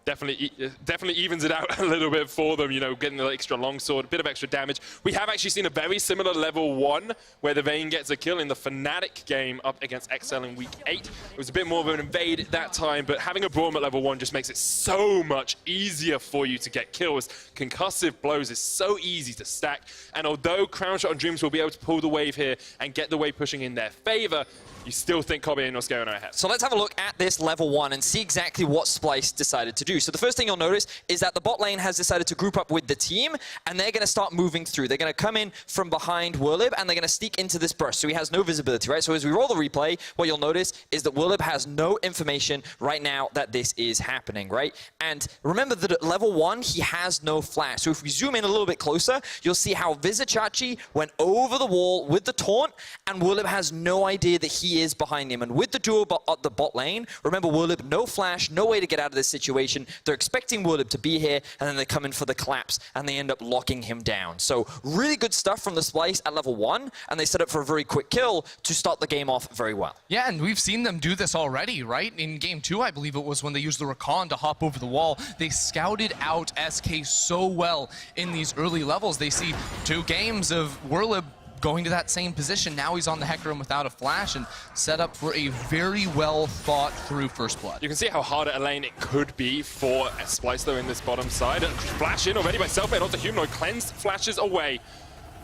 Definitely evens it out a little bit for them, you know, getting the extra longsword, a bit of extra damage. We have actually seen a very similar level 1 where the Vayne gets a kill in the Fnatic game up against XL in week 8. It was a bit more of an invade at that time, but having a Braum at level 1 just makes it so much easier for you to get kills. Concussive blows is so easy to stack, and although Crownshot and Dreams will be able to pull the wave here and get the wave pushing in their favor, you still think Kobbe and Norskeren are ahead. So let's have a look at this level 1 and see exactly what Splyce decided to do. So the first thing you'll notice is that the bot lane has decided to group up with the team, and they're going to start moving through. They're going to come in from behind Werlyb, and they're going to sneak into this burst. So he has no visibility, right? So as we roll the replay, what you'll notice is that Werlyb has no information right now that this is happening, right? And remember that at level 1, he has no flash. So if we zoom in a little bit closer, you'll see how Vizicsacsi went over the wall with the taunt, and Werlyb has no idea that he is behind him. And with the duo at the bot lane, remember Werlyb, no flash, no way to get out of this situation. They're expecting Werlyb to be here, and then they come in for the collapse, and they end up locking him down. So really good stuff from the Splyce at level 1, and they set up for a very quick kill to start the game off very well. Yeah, and we've seen them do this already, right? In game 2, I believe it was when they used the Recon to hop over the wall. They scouted out SK so well in these early levels. They see 2 games of Werlyb going to that same position. Now he's on the Hecarim without a flash and set up for a very well thought through first blood. You can see how hard a lane it could be for Splyce though in this bottom side. Flash in already by Selfmade onto Humanoid, cleansed, flashes away.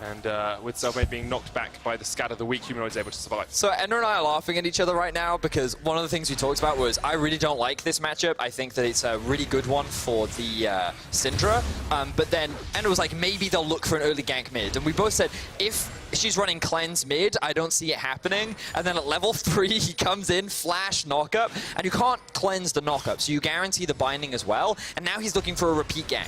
And with Selfmade being knocked back by the scat of the week, Humanoid's able to survive. So Ender and I are laughing at each other right now because one of the things we talked about was I really don't like this matchup. I think that it's a really good one for the Syndra. But then Ender was like, maybe they'll look for an early gank mid. And we both said, if she's running cleanse mid, I don't see it happening. And then at level 3, he comes in, flash, knockup. And you can't cleanse the knockup, so you guarantee the binding as well. And now he's looking for a repeat gank.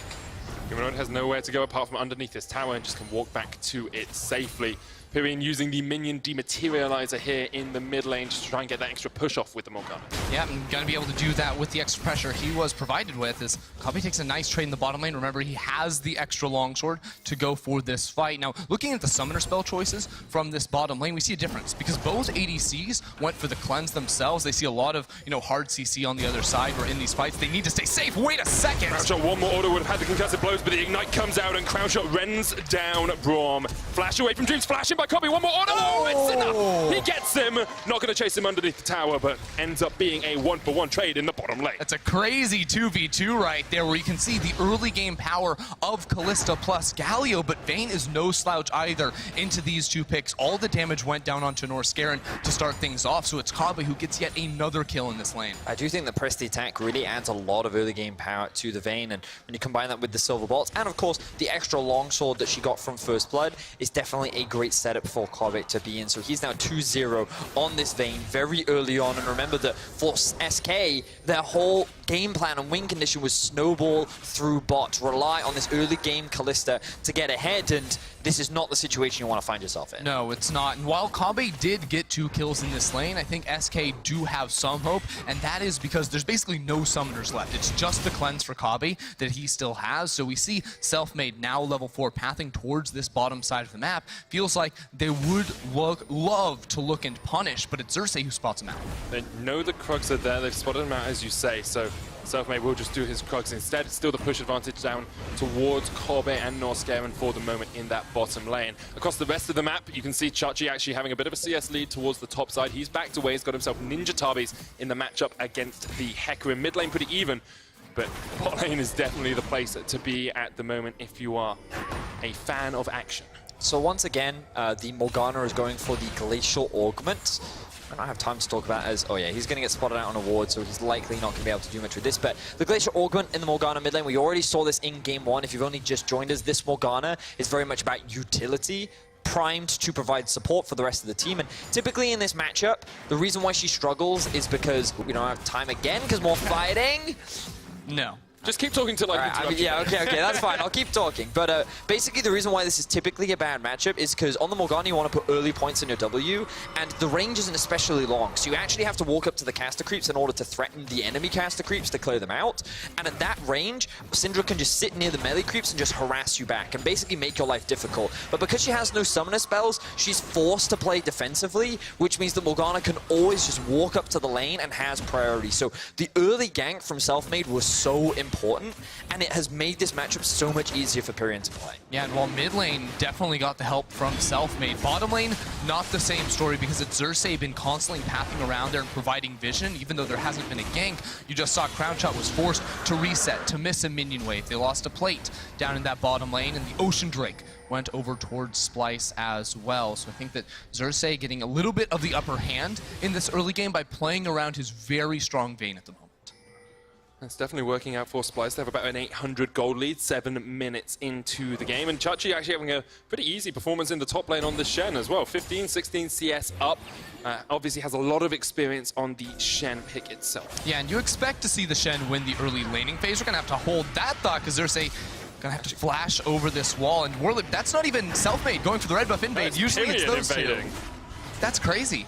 Humanoid has nowhere to go apart from underneath this tower and just can walk back to it safely. Pirean using the minion dematerializer here in the mid lane just to try and get that extra push off with the Morgana. Yeah, and gonna be able to do that with the extra pressure he was provided with as Kobbe takes a nice trade in the bottom lane. Remember, he has the extra longsword to go for this fight. Now, looking at the summoner spell choices from this bottom lane, we see a difference because both ADCs went for the cleanse themselves. They see a lot of, hard CC on the other side where in these fights they need to stay safe. Wait a second! Crownshot, one more order would have had the concussive blows, but the ignite comes out and Crownshot rends down Braum. Flash away from Dreams, flashing by Kobbe, one more order! Oh, it's enough! He gets him! Not going to chase him underneath the tower, but ends up being a 1-for-1 trade in the bottom lane. That's a crazy 2v2 right there where you can see the early game power of Kalista plus Galio, but Vayne is no slouch either into these 2 picks. All the damage went down onto Norskeren to start things off, so it's Kobbe who gets yet another kill in this lane. I do think that press the attack really adds a lot of early game power to the Vayne, and when you combine that with the silver bolts, and of course the extra longsword that she got from First Blood is definitely a great setup for Kobbe to be in. So he's now 2-0 on this Vayne very early on, and remember that for SK, their whole game plan and win condition was snowball through bot, rely on this early game Kalista to get ahead, and this is not the situation you want to find yourself in. No, it's not. And while Kobbe did get 2 kills in this lane, I think SK do have some hope, and that is because there's basically no summoners left. It's just the cleanse for Kobbe that he still has. So we see Selfmade now level 4 pathing towards this bottom side of the map. Feels like they would love to look and punish, but it's Xerxe who spots him out. They know the Krugs are there, they've spotted him out as you say, so Selfmade will just do his Krugs instead. Still the push advantage down towards Kobbe and Norskeren for the moment in that bottom lane. Across the rest of the map, you can see Chachi actually having a bit of a CS lead towards the top side. He's backed away, he's got himself Ninja Tabis in the matchup against the Hecarim. Mid lane pretty even, but bot lane is definitely the place to be at the moment if you are a fan of action. So once again, the Morgana is going for the Glacial Augment. I don't have time to talk about as, oh yeah, he's going to get spotted out on a ward, so he's likely not going to be able to do much with this. But the Glacier Augment in the Morgana mid lane, we already saw this in game 1. If you've only just joined us, this Morgana is very much about utility, primed to provide support for the rest of the team. And typically in this matchup, the reason why she struggles is because we don't have time again, because more fighting. No. Just keep talking till yeah, okay, that's fine. I'll keep talking. But basically, the reason why this is typically a bad matchup is because on the Morgana, you want to put early points in your W, and the range isn't especially long. So you actually have to walk up to the caster creeps in order to threaten the enemy caster creeps to clear them out. And at that range, Syndra can just sit near the melee creeps and just harass you back and basically make your life difficult. But because she has no summoner spells, she's forced to play defensively, which means that Morgana can always just walk up to the lane and has priority. So the early gank from Selfmade was so important, and it has made this matchup so much easier for Pirean to play. Yeah, and while mid lane definitely got the help from Selfmade, bottom lane, not the same story because it's Xerxe been constantly pathing around there and providing vision, even though there hasn't been a gank. You just saw Crownshot was forced to reset, to miss a minion wave. They lost a plate down in that bottom lane, and the Ocean Drake went over towards Splyce as well. So I think that Xerxe getting a little bit of the upper hand in this early game by playing around his very strong Vayne at the moment. It's definitely working out for Splyce. They have about an 800 gold lead, 7 minutes into the game. And Chachi actually having a pretty easy performance in the top lane on the Shen as well. 15, 16 CS up. Obviously has a lot of experience on the Shen pick itself. Yeah, and you expect to see the Shen win the early laning phase. We're going to have to hold that thought because Xerxe gonna have to flash over this wall. And Werlyb, that's not even Selfmade going for the red buff invade. Usually it's those two. That's crazy.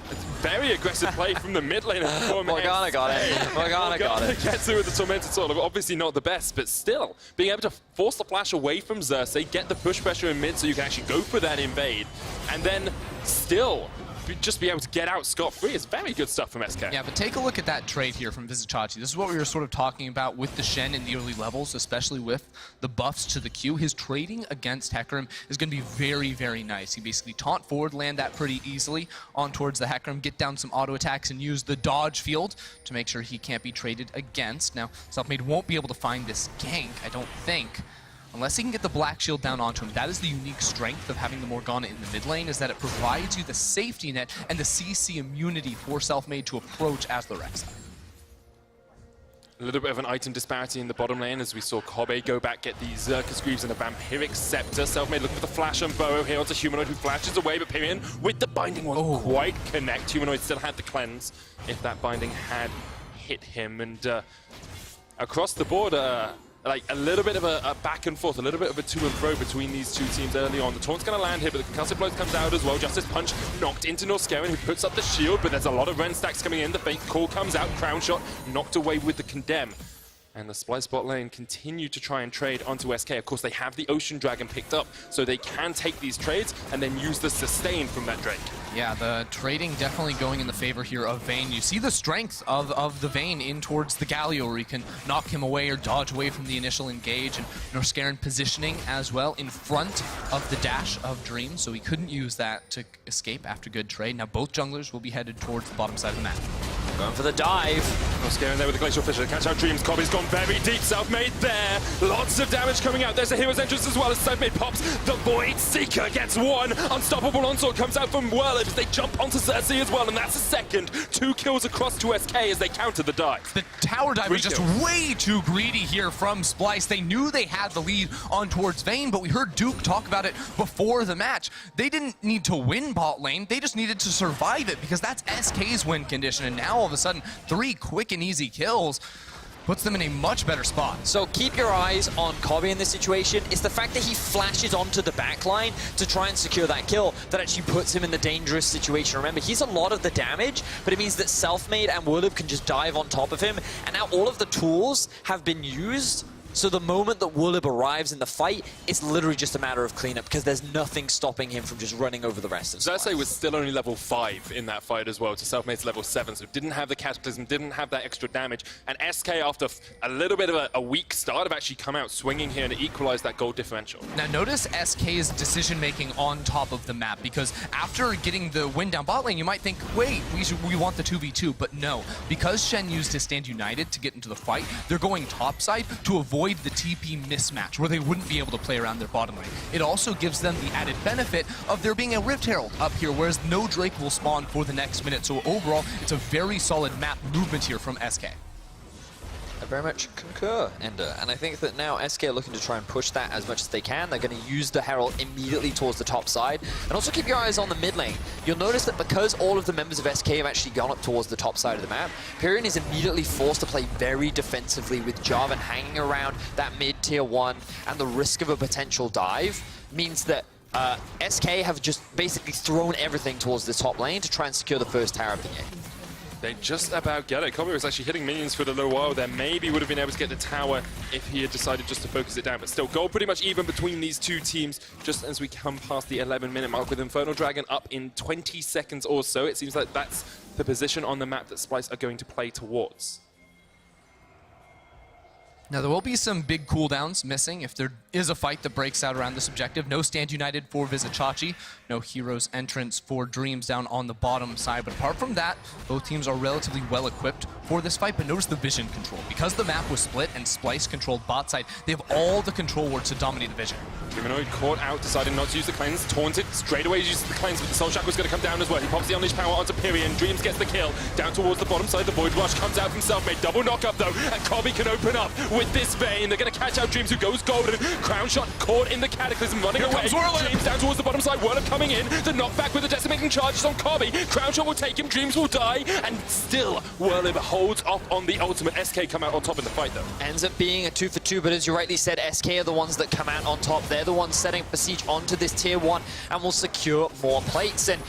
It's very aggressive play from the mid lane. Morgana got it. Morgana got it. Gets it with the Tormented Sword. Obviously not the best, but still, being able to force the flash away from Xerxe, get the push pressure in mid so you can actually go for that invade, and then still just be able to get out scot-free is very good stuff from SK. Yeah, but take a look at that trade here from Vizicsacsi. This is what we were sort of talking about with the Shen in the early levels, especially with the buffs to the Q. His trading against Hecarim is going to be very, very nice. He basically taunt forward, land that pretty easily on towards the Hecarim, get down some auto attacks, and use the dodge field to make sure he can't be traded against. Now, Selfmade won't be able to find this gank, I don't think, unless he can get the Black Shield down onto him. That is the unique strength of having the Morgana in the mid lane, is that it provides you the safety net and the CC immunity for Selfmade to approach as the Rek'Sai. A little bit of an item disparity in the bottom lane as we saw Kobbe go back, get the Xerxe Greaves and a Vampiric Scepter. Selfmade looking for the flash on Burrow here onto Humanoid, who flashes away, but Pirean with the binding won't quite connect. Humanoid still had the cleanse if that binding had hit him. And across the board, like a little bit of a back and forth, a little bit of a to and fro between these two teams early on. The taunt's going to land here, but the concussive blow comes out as well. Justice Punch knocked into Norskeren, who puts up the shield, but there's a lot of Ren stacks coming in. The fake call comes out. Crownshot knocked away with the condemn. And the Splyce bot lane continue to try and trade onto SK. Of course, they have the Ocean Dragon picked up, so they can take these trades and then use the sustain from that Drake. Yeah, the trading definitely going in the favor here of Vayne. You see the strength of the Vayne in towards the Galio, where you can knock him away or dodge away from the initial engage, and Norskeren positioning as well in front of the dash of Dream, so he couldn't use that to escape after good trade. Now both junglers will be headed towards the bottom side of the map. Going for the dive. Norskeren there with the Glacial Fissure. Catch out Dreams. Kobbe's gone very deep. Selfmade there. Lots of damage coming out. There's a hero's entrance as well as Selfmade pops. The Void Seeker gets one. Unstoppable Onslaught comes out from Werlyb as they jump onto Xerxe as well, and that's a second. 2 kills across to SK as they counter the dive. The tower dive was just way too greedy here from Splyce. They knew they had the lead on towards Vayne, but we heard Duke talk about it before the match. They didn't need to win bot lane. They just needed to survive it, because that's SK's win condition, and now all of a sudden 3 quick and easy kills puts them in a much better spot. So keep your eyes on Kobbe in this situation. It's the fact that he flashes onto the backline to try and secure that kill that actually puts him in the dangerous situation. Remember, he's a lot of the damage, but it means that Selfmade and Werlyb can just dive on top of him, and now all of the tools have been used. So the moment that Werlyb arrives in the fight, it's literally just a matter of cleanup, because there's nothing stopping him from just running over the rest of Xerxe was still only level 5 in that fight as well, to Selfmade's level 7, so didn't have the Cataclysm, didn't have that extra damage. And SK, after a little bit of a weak start, have actually come out swinging here and equalized that gold differential. Now notice SK's decision-making on top of the map, because after getting the win down bot lane, you might think, wait, we want the 2v2, but no. Because Shen used his Stand United to get into the fight, they're going topside to avoid avoid the TP mismatch where they wouldn't be able to play around their bottom lane. It also gives them the added benefit of there being a Rift Herald up here, whereas no Drake will spawn for the next minute. So overall, it's a very solid map movement here from SK. I very much concur, Ender, and I think that now SK are looking to try and push that as much as they can. They're going to use the Herald immediately towards the top side, and also keep your eyes on the mid lane. You'll notice that because all of the members of SK have actually gone up towards the top side of the map, Pirean is immediately forced to play very defensively with Jarvan hanging around that mid tier 1, and the risk of a potential dive means that SK have just basically thrown everything towards the top lane to try and secure the first tower of the game. They just about get it. Kobbe was actually hitting minions for a little while there. Maybe would have been able to get the tower if he had decided just to focus it down. But still, goal pretty much even between these two teams just as we come past the 11-minute mark with Infernal Dragon up in 20 seconds or so. It seems like that's the position on the map that Splyce are going to play towards. Now, there will be some big cooldowns missing if there is a fight that breaks out around this objective. No Stand United for Vizicsacsi, no Heroes entrance for Dreams down on the bottom side. But apart from that, both teams are relatively well equipped for this fight. But notice the vision control. Because the map was split and Splyce controlled bot side, they have all the control wards to dominate the vision. Humanoid caught out, decided not to use the cleanse, taunted, straight away uses the cleanse, but the Soul Shackle is going to come down as well. He pops the Unleashed Power onto Pirean, Dreams gets the kill, down towards the bottom side, the Void Rush comes out from Selfmade, double knock up though, and Kobbe can open up with this Vayne. They're going to catch out Dreams, who goes golden. Crownshot caught in the Cataclysm, running away. Dreams down towards the bottom side, Werlyb coming in, the knockback with the decimating charges on Kobbe. Crownshot will take him, Dreams will die, and still Werlyb holds off on the ultimate. SK come out on top in the fight though. Ends up being a 2 for 2, but as you rightly said, SK are the ones that come out on top. They're the ones setting up the siege onto this tier 1 and will secure more plates. And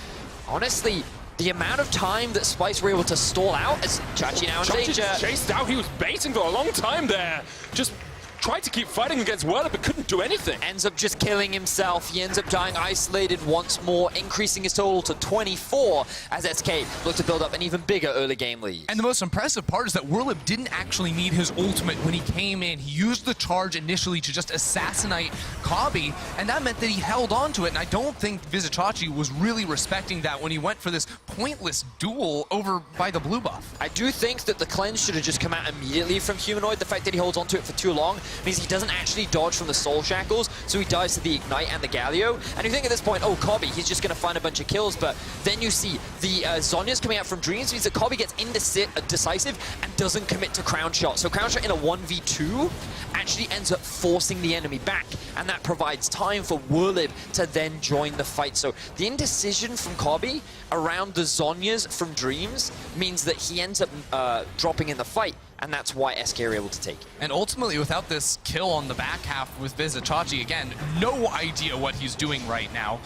honestly, the amount of time that Splyce were able to stall out as Chachi now in danger. Chased out, he was baiting for a long time there. Just tried to keep fighting against Werlyb, but couldn't do anything. Ends up just killing himself. He ends up dying isolated once more, increasing his total to 24 as SK look to build up an even bigger early game lead. And the most impressive part is that Werlyb didn't actually need his ultimate when he came in. He used the charge initially to just assassinate Kobbe, and that meant that he held on to it. And I don't think Vizicsacsi was really respecting that when he went for this pointless duel over by the blue buff. I do think that the cleanse should have just come out immediately from Humanoid. The fact that he holds onto it for too long means he doesn't actually dodge from the Soul Shackles, so he dies to the Ignite and the Galio. And you think at this point, oh, Kobbe, he's just going to find a bunch of kills, but then you see the Zhonya's coming out from Dreams, means that Kobbe gets indecisive and doesn't commit to Crownshot. So Crownshot in a 1v2 actually ends up forcing the enemy back, and that provides time for Werlyb to then join the fight. So the indecision from Kobbe around the Zhonya's from Dreams means that he ends up dropping in the fight, and that's why SK are able to take it. And ultimately, without this kill on the back half with Vizicsacsi, again, no idea what he's doing right now.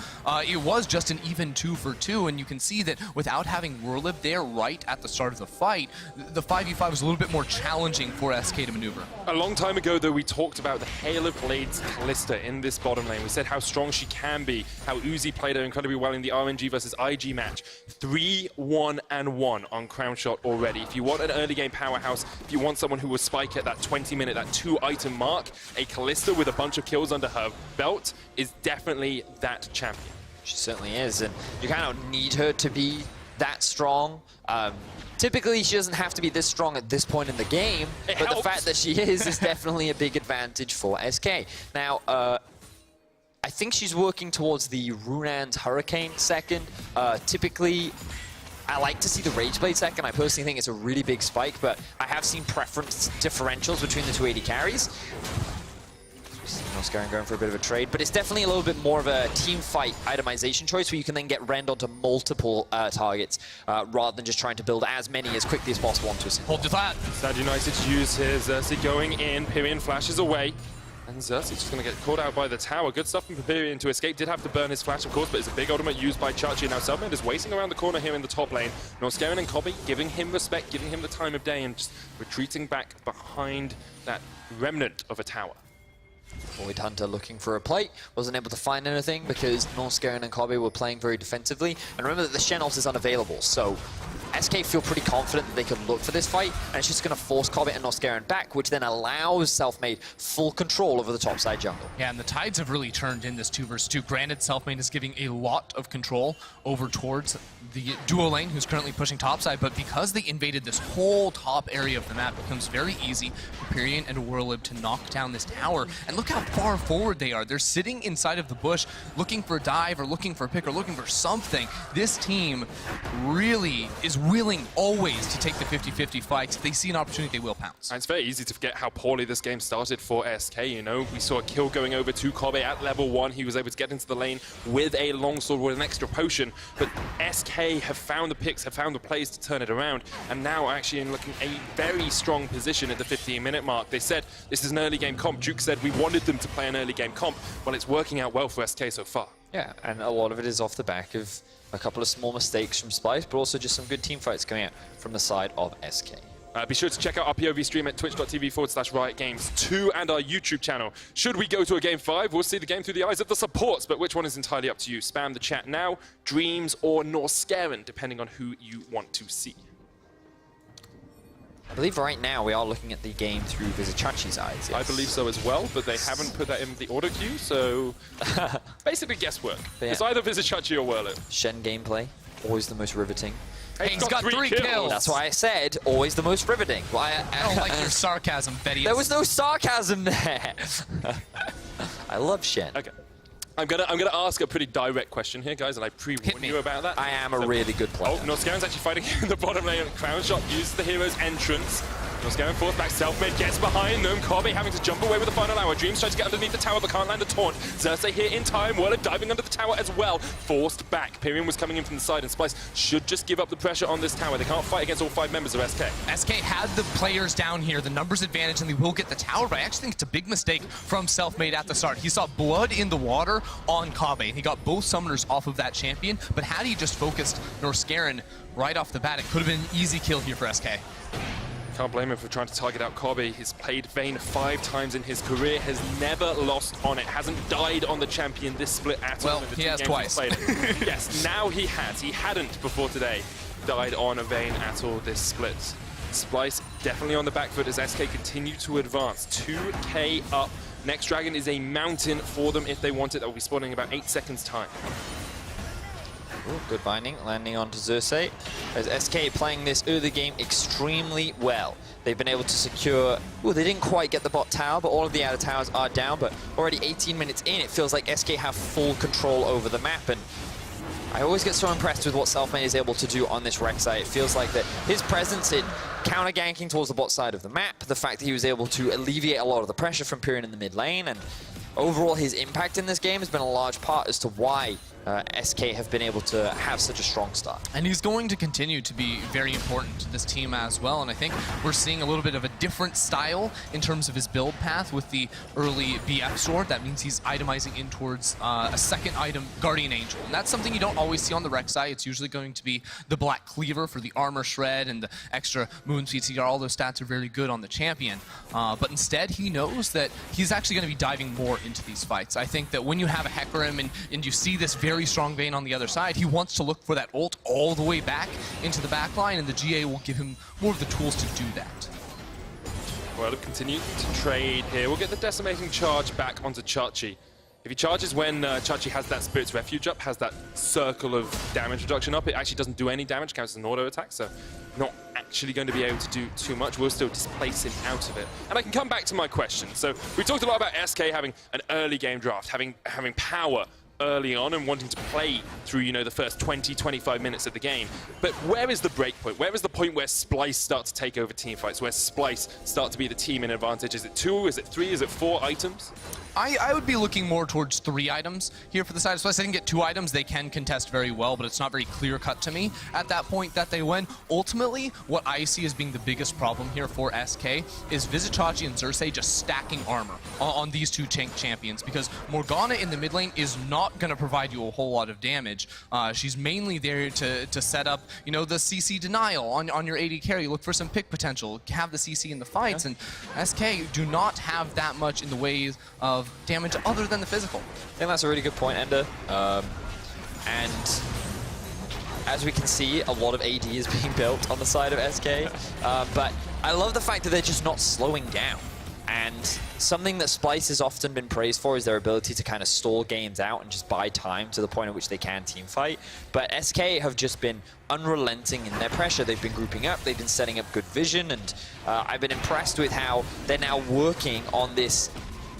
It was just an even 2 for 2, and you can see that without having Werlyb there right at the start of the fight, the 5v5 was a little bit more challenging for SK to maneuver. A long time ago, though, we talked about the Hail of Blades Kalista in this bottom lane. We said how strong she can be, how Uzi played her incredibly well in the RNG versus IG match. 3-1-1 on Crownshot already. If you want an early game powerhouse, if you want someone who will spike at that 20-minute, that 2-item mark, a Kalista with a bunch of kills under her belt is definitely that champion. She certainly is, and you kind of need her to be that strong. Typically, she doesn't have to be this strong at this point in the game, but helps. The fact that she is definitely a big advantage for SK. Now, I think she's working towards the Runan's Hurricane second. Typically, I like to see the Rage Blade second. I personally think it's a really big spike, but I have seen preference differentials between the two AD carries. Norskeren going for a bit of a trade, but it's definitely a little bit more of a team fight itemization choice where you can then get rend onto multiple targets rather than just trying to build as many as quickly as possible onto a single. Hold to that. Sad United use his Xerxe going in, Pirean flashes away. And Xerxe just going to get caught out by the tower. Good stuff from Pirean to escape. Did have to burn his flash, of course, but it's a big ultimate used by Chachi. Now Selfmade is waiting around the corner here in the top lane. Norskeren and Kobbe giving him respect, giving him the time of day, and just retreating back behind that remnant of a tower. Void Hunter looking for a plate, wasn't able to find anything because Norskeren and Kobbe were playing very defensively. And remember that the Shen ult is unavailable, so SK feel pretty confident that they can look for this fight, and it's just going to force Kobbe and Norskeren back, which then allows Selfmade full control over the topside jungle. Yeah, and the tides have really turned in this 2 versus 2. Granted, Selfmade is giving a lot of control over towards the duo lane, who's currently pushing topside, but because they invaded this whole top area of the map, it becomes very easy for Pirean and Werlyb to knock down this tower. And look how far forward they are. They're sitting inside of the bush, looking for a dive, or looking for a pick, or looking for something. This team really is willing always to take the 50-50 fights. If they see an opportunity, they will pounce. And it's very easy to forget how poorly this game started for SK, you know. We saw a kill going over to Kobbe at level 1. He was able to get into the lane with a longsword with an extra potion, but SK have found the picks, have found the plays to turn it around, and now actually in looking a very strong position at the 15-minute mark. They said this is an early game comp. Duke said we wanted them to play an early game comp. Well, it's working out well for SK so far. Yeah, and a lot of it is off the back of a couple of small mistakes from Splyce, but also just some good team fights coming out from the side of SK. Be sure to check out our POV stream at twitch.tv/RiotGames2 and our YouTube channel. Should we go to a Game 5, we'll see the game through the eyes of the supports, but which one is entirely up to you. Spam the chat now, Dreams or Norskeren, depending on who you want to see. I believe right now we are looking at the game through Vizicacsi's eyes. Yes. I believe so as well, but they haven't put that in the auto queue, so basically guesswork. Yeah. It's either Vizicacsi or Werlyb. Shen gameplay, always the most riveting. Hey, He's got 3 kills. That's why I said always the most riveting. I don't like your sarcasm, Vedius. There was no sarcasm there. I love Shen. Okay. I'm gonna ask a pretty direct question here, guys, and I pre-warned you about that. I am a really good player. Oh, Norskeren's actually fighting in the bottom lane. Crownshot uses the hero's entrance. Norskeren's forced back. Selfmade gets behind them. Kobbe having to jump away with the final hour. Dreams tries to get underneath the tower, but can't land the taunt. Xerxe here in time. Werlyb diving under the tower as well. Forced back. Pirean was coming in from the side, and Splyce should just give up the pressure on this tower. They can't fight against all 5 members of SK. SK had the players down here, the numbers advantage, and they will get the tower, but I actually think it's a big mistake from Selfmade at the start. He saw blood in the water on Kobbe, and he got both summoners off of that champion, but had he just focused Norskeren right off the bat, it could have been an easy kill here for SK. Can't blame him for trying to target out Kobbe. He's played Vayne 5 times in his career, has never lost on it, hasn't died on the champion this split at all. Well, he has twice. Yes, now he has. He hadn't before today died on a Vayne at all this split. Splyce definitely on the back foot as SK continue to advance. 2k up. Next Dragon is a mountain for them if they want it. That will be spawning in about 8 seconds time. Ooh, good binding, landing onto Xerxe. As SK playing this early game extremely well. They've been able to secure... Ooh, they didn't quite get the bot tower, but all of the outer towers are down. But already 18 minutes in, it feels like SK have full control over the map. And I always get so impressed with what Selfmade is able to do on this Rek'Sai. It feels like that his presence in counter-ganking towards the bot side of the map, the fact that he was able to alleviate a lot of the pressure from Pirean in the mid lane, and overall his impact in this game has been a large part as to why SK have been able to have such a strong start. And he's going to continue to be very important to this team as well, and I think we're seeing a little bit of a different style in terms of his build path with the early BF sword. That means he's itemizing in towards a second item, Guardian Angel, and that's something you don't always see on the Rek'Sai. It's usually going to be the Black Cleaver for the armor shred and the extra moon speed CR. All those stats are very good on the champion, but instead he knows that he's actually going to be diving more into these fights. I think that when you have a Hecarim and you see this very strong Vayne on the other side, he wants to look for that ult all the way back into the back line, and the GA will give him more of the tools to do that. Well, continue to trade here. We'll get the decimating charge back onto Xerxe. If he charges when Xerxe has that Spirit's Refuge up, has that circle of damage reduction up, it actually doesn't do any damage, counts as an auto attack, so not actually going to be able to do too much. We'll still displace him out of it. And I can come back to my question. So we talked a lot about SK having an early game draft, having power early on and wanting to play through, you know, the first 20, 25 minutes of the game. But where is the break point? Where is the point where Splyce start to take over team fights, where Splyce start to be the team in advantage? Is it 2? Is it 3? Is it 4 items? I would be looking more towards 3 items here for the side of Splyce. I didn't get 2 items. They can contest very well, but it's not very clear-cut to me at that point that they win. Ultimately, what I see as being the biggest problem here for SK is Vizicsacsi and Xerxe just stacking armor on these 2 tank champions, because Morgana in the mid lane is not going to provide you a whole lot of damage. She's mainly there to set up, you know, the CC denial on your AD carry, look for some pick potential, have the CC in the fights, and SK do not have that much in the ways of damage other than the physical. I think that's a really good point, Ender. And as we can see, a lot of AD is being built on the side of SK. But I love the fact that they're just not slowing down. And something that Splyce has often been praised for is their ability to kind of stall games out and just buy time to the point at which they can team fight. But SK have just been unrelenting in their pressure. They've been grouping up, they've been setting up good vision, and I've been impressed with how they're now working on this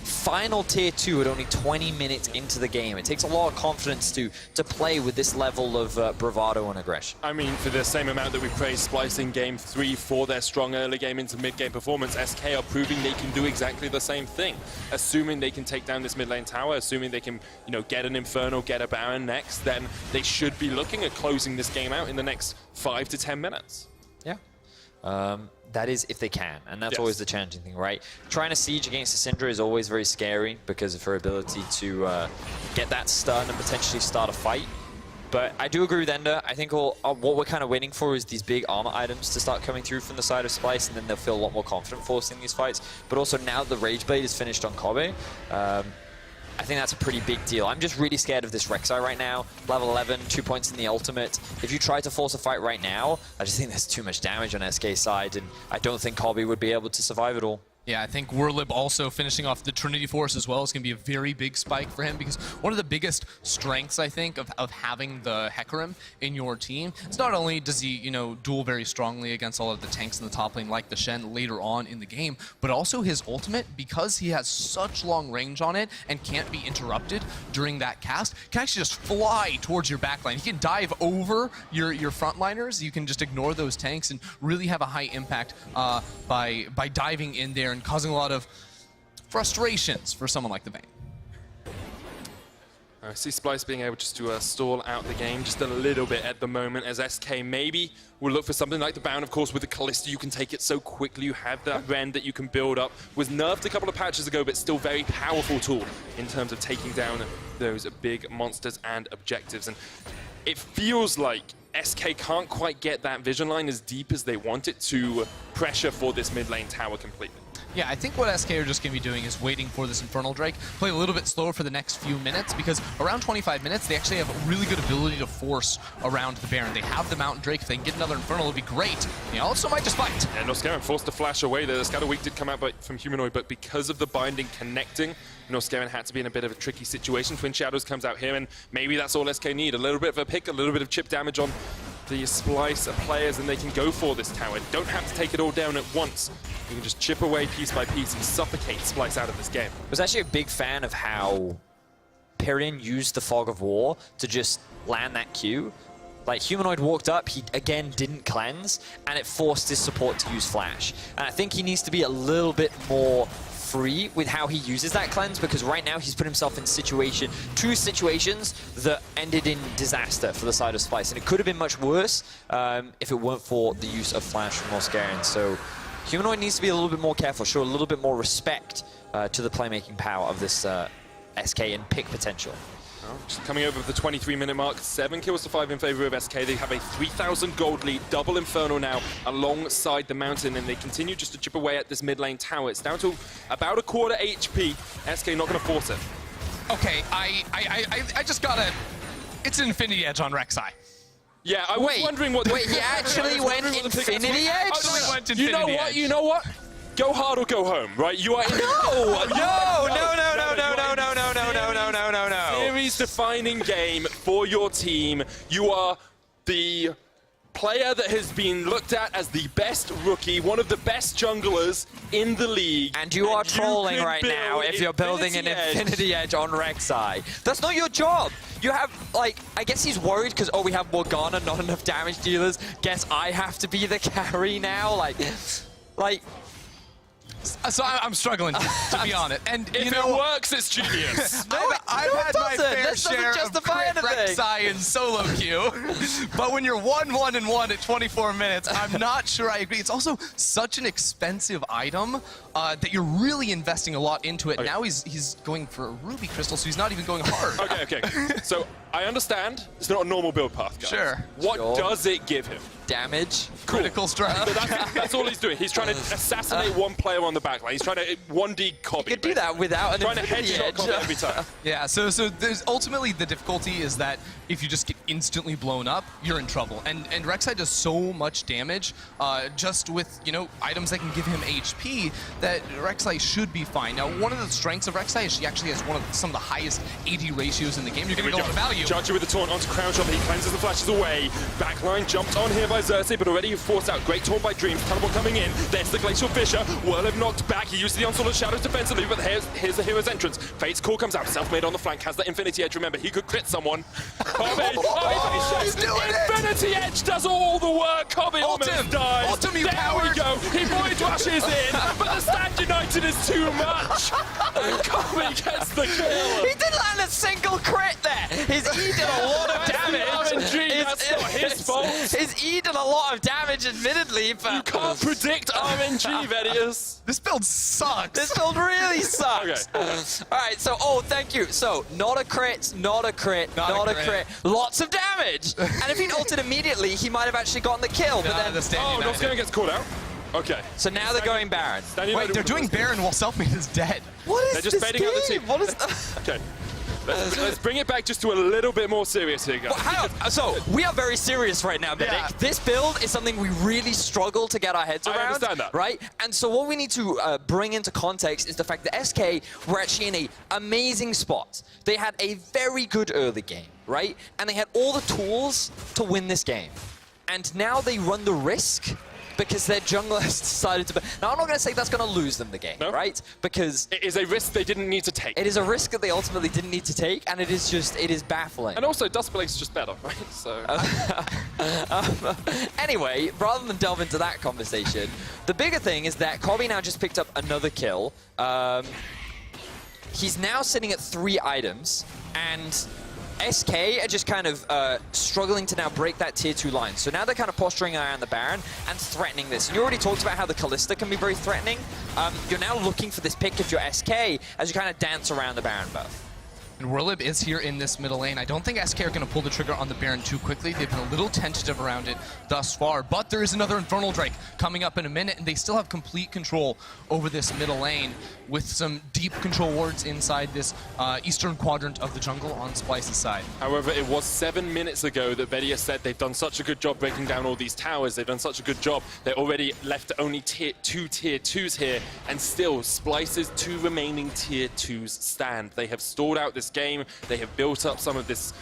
final tier 2 at only 20 minutes into the game. It takes a lot of confidence to play with this level of bravado and aggression. I mean, for the same amount that we praised Splyce in Game 3 for their strong early game into mid-game performance, SK are proving they can do exactly the same thing. Assuming they can take down this mid lane tower, assuming they can, you know, get an Inferno, get a Baron next, then they should be looking at closing this game out in the next 5 to 10 minutes. Yeah. That is if they can, and that's always the challenging thing, right? Trying to siege against the Syndra is always very scary because of her ability to get that stun and potentially start a fight. But I do agree with Ender. I think what we're kind of waiting for is these big armor items to start coming through from the side of Splyce, and then they'll feel a lot more confident forcing these fights. But also now that the Rage Blade is finished on Kobbe, I think that's a pretty big deal. I'm just really scared of this Rek'Sai right now. Level 11, 2 points in the ultimate. If you try to force a fight right now, I just think there's too much damage on SK's side, and I don't think Kobbe would be able to survive it all. Yeah, I think Werlyb also finishing off the Trinity Force as well is going to be a very big spike for him, because one of the biggest strengths, I think, of having the Hecarim in your team is not only does he, you know, duel very strongly against all of the tanks in the top lane like the Shen later on in the game, but also his ultimate, because he has such long range on it and can't be interrupted during that cast, can actually just fly towards your backline. He can dive over your frontliners. You can just ignore those tanks and really have a high impact by diving in there and causing a lot of frustrations for someone like the Vayne. I see Splyce being able just to stall out the game just a little bit at the moment, as SK maybe will look for something like the Baron. Of course, with the Kalista, you can take it so quickly. You have that rend that you can build up. Was nerfed a couple of patches ago, but still very powerful tool in terms of taking down those big monsters and objectives. And it feels like SK can't quite get that vision line as deep as they want it to pressure for this mid lane tower completely. Yeah, I think what SK are just going to be doing is waiting for this Infernal Drake, play a little bit slower for the next few minutes, because around 25 minutes, they actually have a really good ability to force around the Baron. They have the Mountain Drake. If they can get another Infernal, it'll be great. They also might just fight. And Norskeren forced to flash away there. The Scatter Weak did come out from Humanoid, but because of the binding connecting, Norskeren had to be in a bit of a tricky situation. Twin Shadows comes out here, and maybe that's all SK need. A little bit of a pick, a little bit of chip damage on the Splyce players, and they can go for this tower. Don't have to take it all down at once. You can just chip away piece by piece and suffocate Splyce out of this game. I was actually a big fan of how Pirean used the Fog of War to just land that Q. Like, Humanoid walked up, he again didn't cleanse, and it forced his support to use Flash. And I think he needs to be a little bit more free with how he uses that cleanse, because right now he's put himself in two situations that ended in disaster for the side of Splyce, and it could have been much worse if it weren't for the use of Flash from Norskeren. So Humanoid needs to be a little bit more careful, show a little bit more respect to the playmaking power of this SK and pick potential. Just coming over the 23-minute mark, 7 kills to 5 in favor of SK. They have a 3,000 gold lead, double Inferno now alongside the Mountain, and they continue just to chip away at this mid lane tower. It's down to about a quarter HP. SK not going to force it. Okay, I just gotta... It's an Infinity Edge on Rek'Sai. Yeah, I was wondering what... Wait, he actually went Infinity Edge? You know what? Go hard or go home, right? You are in series-defining game for your team. You are the player that has been looked at as the best rookie, one of the best junglers in the league. And you are trolling right now if you're building an Infinity Edge on Rek'Sai. That's not your job. You have, like, I guess he's worried because, oh, we have Morgana, not enough damage dealers. Guess I have to be the carry now? Like... So I'm struggling, to be honest. And if it works, it's genius. I've had my fair share of Rek'Sai and solo queue, but when you're 1-1-1 at 24 minutes, I'm not sure I agree. It's also such an expensive item that you're really investing a lot into it. Okay. Now he's going for a Ruby Crystal, so he's not even going hard. Okay. So I understand it's not a normal build path, guys. Sure. What Sure. does it give him? Damage. Critical strike. But that's all he's doing. He's trying to assassinate one player on the back line. He's trying to 1D Kobbe. You could do that without an Trying to infinity headshot edge. Kobbe every time. Yeah, so there's ultimately the difficulty is that if you just get instantly blown up, you're in trouble. And Rek'Sai does so much damage just with, you know, items that can give him HP that Rek'Sai should be fine. Now, one of the strengths of Rek'Sai is she actually has some of the highest AD ratios in the game. You're going to go on value. Judge with the taunt onto Crownshot, but he cleanses the flashes away. Backline jumped on here by Xerxe, but already forced out. Great taunt by Dreams. Teleport coming in. There's the Glacial Fissure. Werlyb knocked back. He used the Onslaught of Shadows defensively, but here's the hero's entrance. Fate's call comes out. Selfmade on the flank. Has that Infinity Edge. Remember, he could crit someone. Kobbe. He's doing it! Infinity Edge does all the work. Kobbe almost dies. Ultim, you there coward! we go. He void rushes in, but the Stand United is too much. And Kobbe gets the kill. He didn't land a single crit there. His E did a lot of damage. RNG, that's not his fault. His E did a lot of damage, admittedly, but You can't predict RNG, Vedius. This build sucks. this build really sucks. All right, so, thank you. So, not a crit, not a crit, not a crit. Lots of damage. And if he'd ulted immediately, he might have actually gotten the kill. But then, Norskeren gets called out. Okay. so now they're going Baron. Wait, they're doing Baron while Selfmade is dead. What is They're just this baiting out the game? team. What is Okay. Let's bring it back just to a little bit more serious here, guys. So, we are very serious right now, Medic. Yeah. This build is something we really struggle to get our heads around. I understand that. Right? And so what we need to bring into context is the fact that SK were actually in an amazing spot. They had a very good early game, right? And they had all the tools to win this game. And now they run the risk because their jungler has decided to... Now, I'm not going to say that's going to lose them the game, right? Because... It is a risk they didn't need to take. It is a risk that they ultimately didn't need to take, and it is baffling. And also, Duskblade's just better, right? So... Anyway, rather than delve into that conversation, the bigger thing is that Kobbe now just picked up another kill. He's now sitting at 3 items, and SK are just kind of struggling to now break that tier 2 line. So now they're kind of posturing around the Baron and threatening this. And you already talked about how the Kalista can be very threatening. You're now looking for this pick if you're SK as you kind of dance around the Baron buff. And Werlyb is here in this middle lane. I don't think SK are going to pull the trigger on the Baron too quickly. They've been a little tentative around it thus far, but there is another Infernal Drake coming up in a minute, and they still have complete control over this middle lane with some deep control wards inside this eastern quadrant of the jungle on Splyce's side. However, it was 7 minutes ago that Vedius said they've done such a good job breaking down all these towers. They've done such a good job. They already left only tier 2s here, and still Splyce's 2 remaining tier 2s stand. They have stalled out this game. They have built up some of these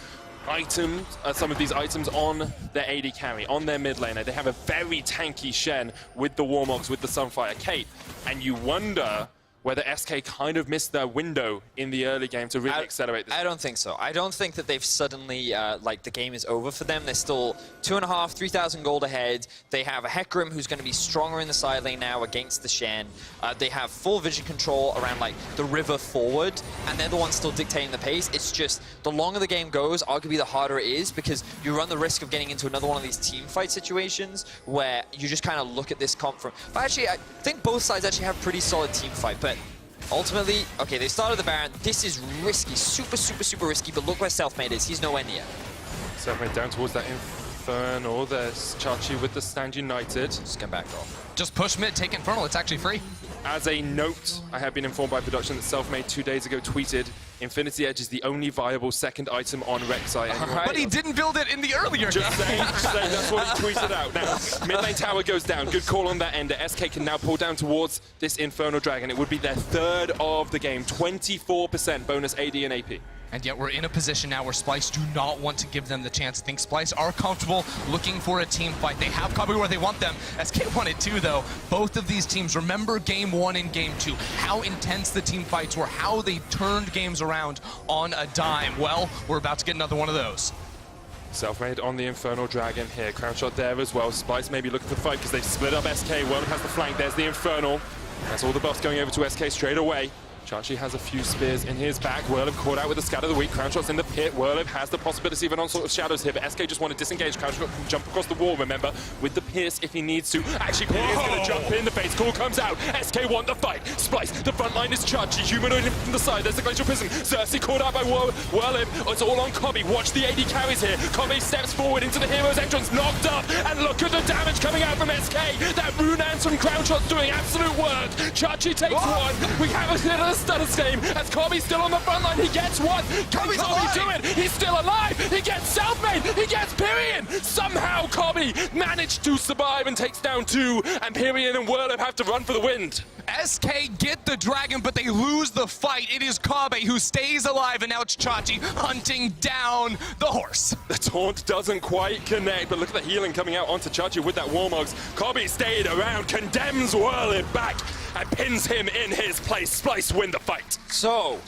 items on their AD carry, on their mid laner. They have a very tanky Shen with the Warmogs, with the Sunfire Kate, and you wonder whether SK kind of missed their window in the early game to really accelerate this. I don't think so. I don't think that they've suddenly, like, the game is over for them. They're still 2,500, 3,000 gold ahead. They have a Hecarim who's going to be stronger in the side lane now against the Shen. They have full vision control around, like, the river forward, and they're the ones still dictating the pace. It's just, the longer the game goes, arguably the harder it is, because you run the risk of getting into another one of these team fight situations where you just kind of look at this comp from... But actually, I think both sides actually have pretty solid team fight, but ultimately, okay, they started the Baron. This is risky, super, super, super risky, but look where Selfmade is. He's nowhere near. Selfmade down towards that Infernal. There's Chachi with the Stand United. Just come back off. Just push mid, take Infernal, it's actually free. As a note, I have been informed by production that Selfmade 2 days ago tweeted, Infinity Edge is the only viable second item on Rek'Sai. But he didn't build it in the earlier Just saying, that's what he tweeted out. Now, mid lane tower goes down. Good call on that end. SK can now pull down towards this Infernal Dragon. It would be their 3rd of the game. 24% bonus AD and AP. And yet we're in a position now where Splyce do not want to give them the chance. I think Splyce are comfortable looking for a team fight. They have Kobbe where they want them. SK wanted too, though. Both of these teams, remember game 1 and game 2, how intense the team fights were, how they turned games around on a dime. Well, we're about to get another one of those. Selfmade on the Infernal Dragon here. Crownshot there as well. Splyce may be looking for the fight because they've split up SK. Werlyb has the flank. There's the Infernal. That's all the buffs going over to SK straight away. Xerxe has a few spears in his back. Werlyb caught out with the scatter of the weak. Crownshot's in the pit. Werlyb has the possibility of an onslaught of shadows here, but SK just want to disengage. Crownshot can jump across the wall, remember, with the pierce if he needs to. Actually, Pirean's going to jump in. The face call comes out. SK want the fight. Splyce, the front line is Xerxe. Humanoid in from the side. There's the Glacial Prism. Xerxe caught out by Werlyb. It's all on Kobbe. Watch the AD carries here. Kobbe steps forward into the hero's entrance, knocked up, and look at the damage coming out from SK. That Rune Ants from Crownshot's doing absolute work. Xerxe takes one. We have a little stutter scheme as Kobbe's still on the front line. He gets one. Can Kobbe do it? He's still alive. He gets Selfmade. He gets Pirean. Somehow Kobbe managed to survive and takes down two, and Pirean and Werlyb have to run for the wind. SK get the dragon, but they lose the fight. It is Kobbe who stays alive, and now it's Xerxe hunting down the horse. The taunt doesn't quite connect, but look at the healing coming out onto Xerxe with that Warmogs. Kobbe stayed around, condemns Werlyb back, and pins him in his place. Splyce win the fight. So,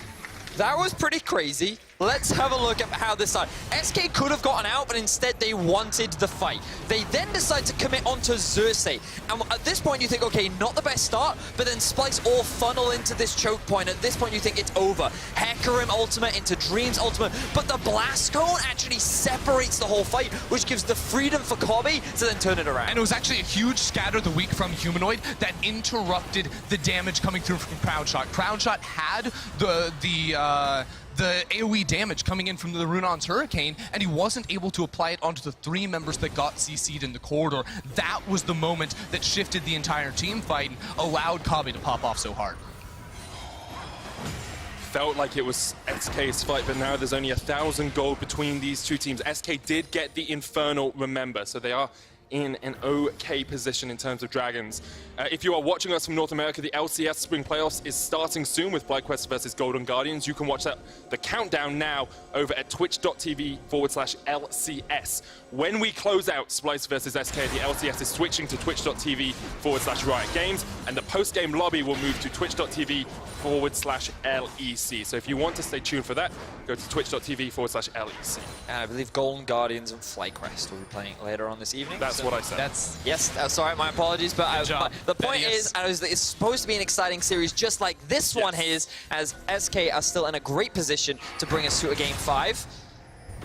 that was pretty crazy. Let's have a look at how this side. SK could have gotten out, but instead they wanted the fight. They then decide to commit onto Xerxe. And at this point you think, okay, not the best start, but then Splyce all funnel into this choke point. At this point you think it's over. Hecarim ultimate into Dreams ultimate, but the Blast Cone actually separates the whole fight, which gives the freedom for Kobbe to then turn it around. And it was actually a huge scatter the weak from Humanoid that interrupted the damage coming through from Crownshot. Crownshot had the AoE damage coming in from the Runon's Hurricane, and he wasn't able to apply it onto the three members that got CC'd in the corridor. That was the moment that shifted the entire team fight and allowed Kobbe to pop off so hard. Felt like it was SK's fight, but now there's only 1,000 gold between these two teams. SK did get the Infernal, remember, so they are in an okay position in terms of dragons. If you are watching us from North America, the LCS Spring Playoffs is starting soon with FlyQuest versus Golden Guardians. You can watch the countdown now over at twitch.tv/LCS. When we close out Splyce versus SK, the LCS is switching to twitch.tv/Riot Games, and the post-game lobby will move to twitch.tv/LEC. So if you want to stay tuned for that, go to twitch.tv/LEC. I believe Golden Guardians and FlyQuest will be playing later on this evening. That's what I said. Yes, that's all right, my apologies, but the point is it's supposed to be an exciting series just like this one is, as SK are still in a great position to bring us to a Game 5.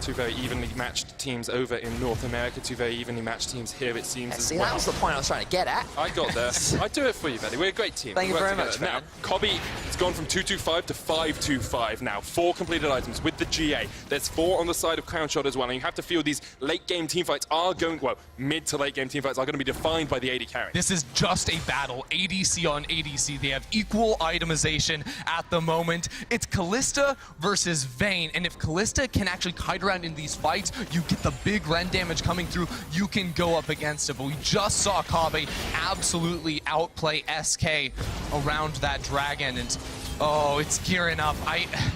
Two very evenly matched teams over in North America, two very evenly matched teams here, it seems, as See, well. that was the point I was trying to get at. I got there. I do it for you, Vedi. We're a great team. Thank you very together. much, Now, man. Kobbe has gone from 225 to 525 now. 4 completed items with the GA. There's 4 on the side of Crownshot as well, and you have to feel these late-game teamfights are going, well, mid to late-game teamfights are going to be defined by the AD carry. This is just a battle, ADC on ADC. They have equal itemization at the moment. It's Kalista versus Vayne, and if Kalista can actually kite around in these fights, you get the big Ren damage coming through, you can go up against it. But we just saw Kobbe absolutely outplay SK around that dragon, and oh, it's gearing up.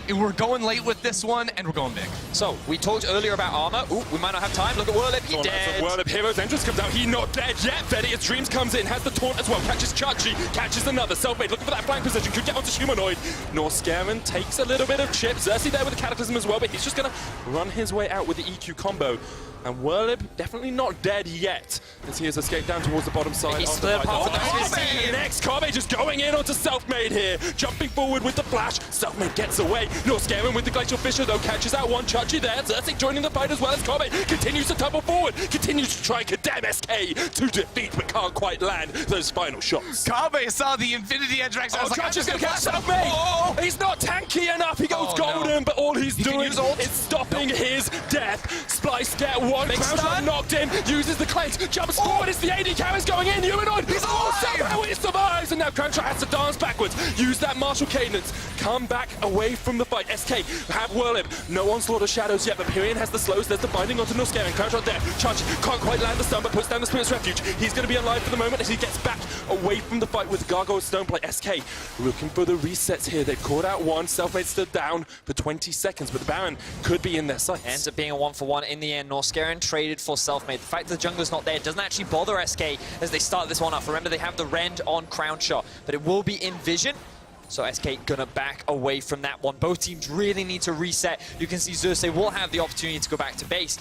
We're going late with this one, and we're going big. So, we talked earlier about armor. Ooh, we might not have time. Look at Werlyb, he's dead. Werlyb, Hero's entrance comes out. He's not dead yet. Vedius Dreams comes in, has the taunt as well. Catches Xerxe, catches another. Selfmade looking for that flank position. Could get onto Humanoid. Norskeren takes a little bit of chip. Xerxe there with the Cataclysm as well, but he's just going to run his way out with the EQ combo. And Werlyb definitely not dead yet, as he has escaped down towards the bottom side. He's split apart from the rest of his team. Next, Kobbe just going in onto Selfmade here, jumping forward with the flash. Selfmade gets away. Norskeren with the Glacial Fissure though, catches out one. Xerxe there. Xerxe joining the fight as well as Kobbe continues to tumble forward, continues to try and condemn SK to defeat, but can't quite land those final shots. Kobbe saw the Infinity Edge Rex. Xerxe's gonna catch Selfmade. Oh, he's not tanky enough. He goes golden, but all he's doing is stopping his death. Splyce get one. Crownshot knocked in, uses the cleanse, jumps forward. It's the AD carries going in. Humanoid. Somehow it survives, and now Crownshot has to dance backwards. Use that martial cadence. Come back away from the fight. SK have Werlyb. No onslaught of shadows yet, but Pirean has the slows. There's the binding onto Norskeren. Crownshot there. Xerxe can't quite land the stun, but puts down the Spirit's Refuge. He's going to be alive for the moment as he gets back away from the fight with Gargoyle Stoneplay. SK looking for the resets here. They've caught out one. Selfmade stood down for 20 seconds, but the Baron could be in their sights. Ends up being a 1-for-1 in the end. Norskeren traded for Selfmade. The fact that the jungler's not there doesn't actually bother SK as they start this one off. Remember, they have the Rend on Crownshot, but it will be in vision. So SK gonna back away from that one. Both teams really need to reset. You can see Xerxe will have the opportunity to go back to base.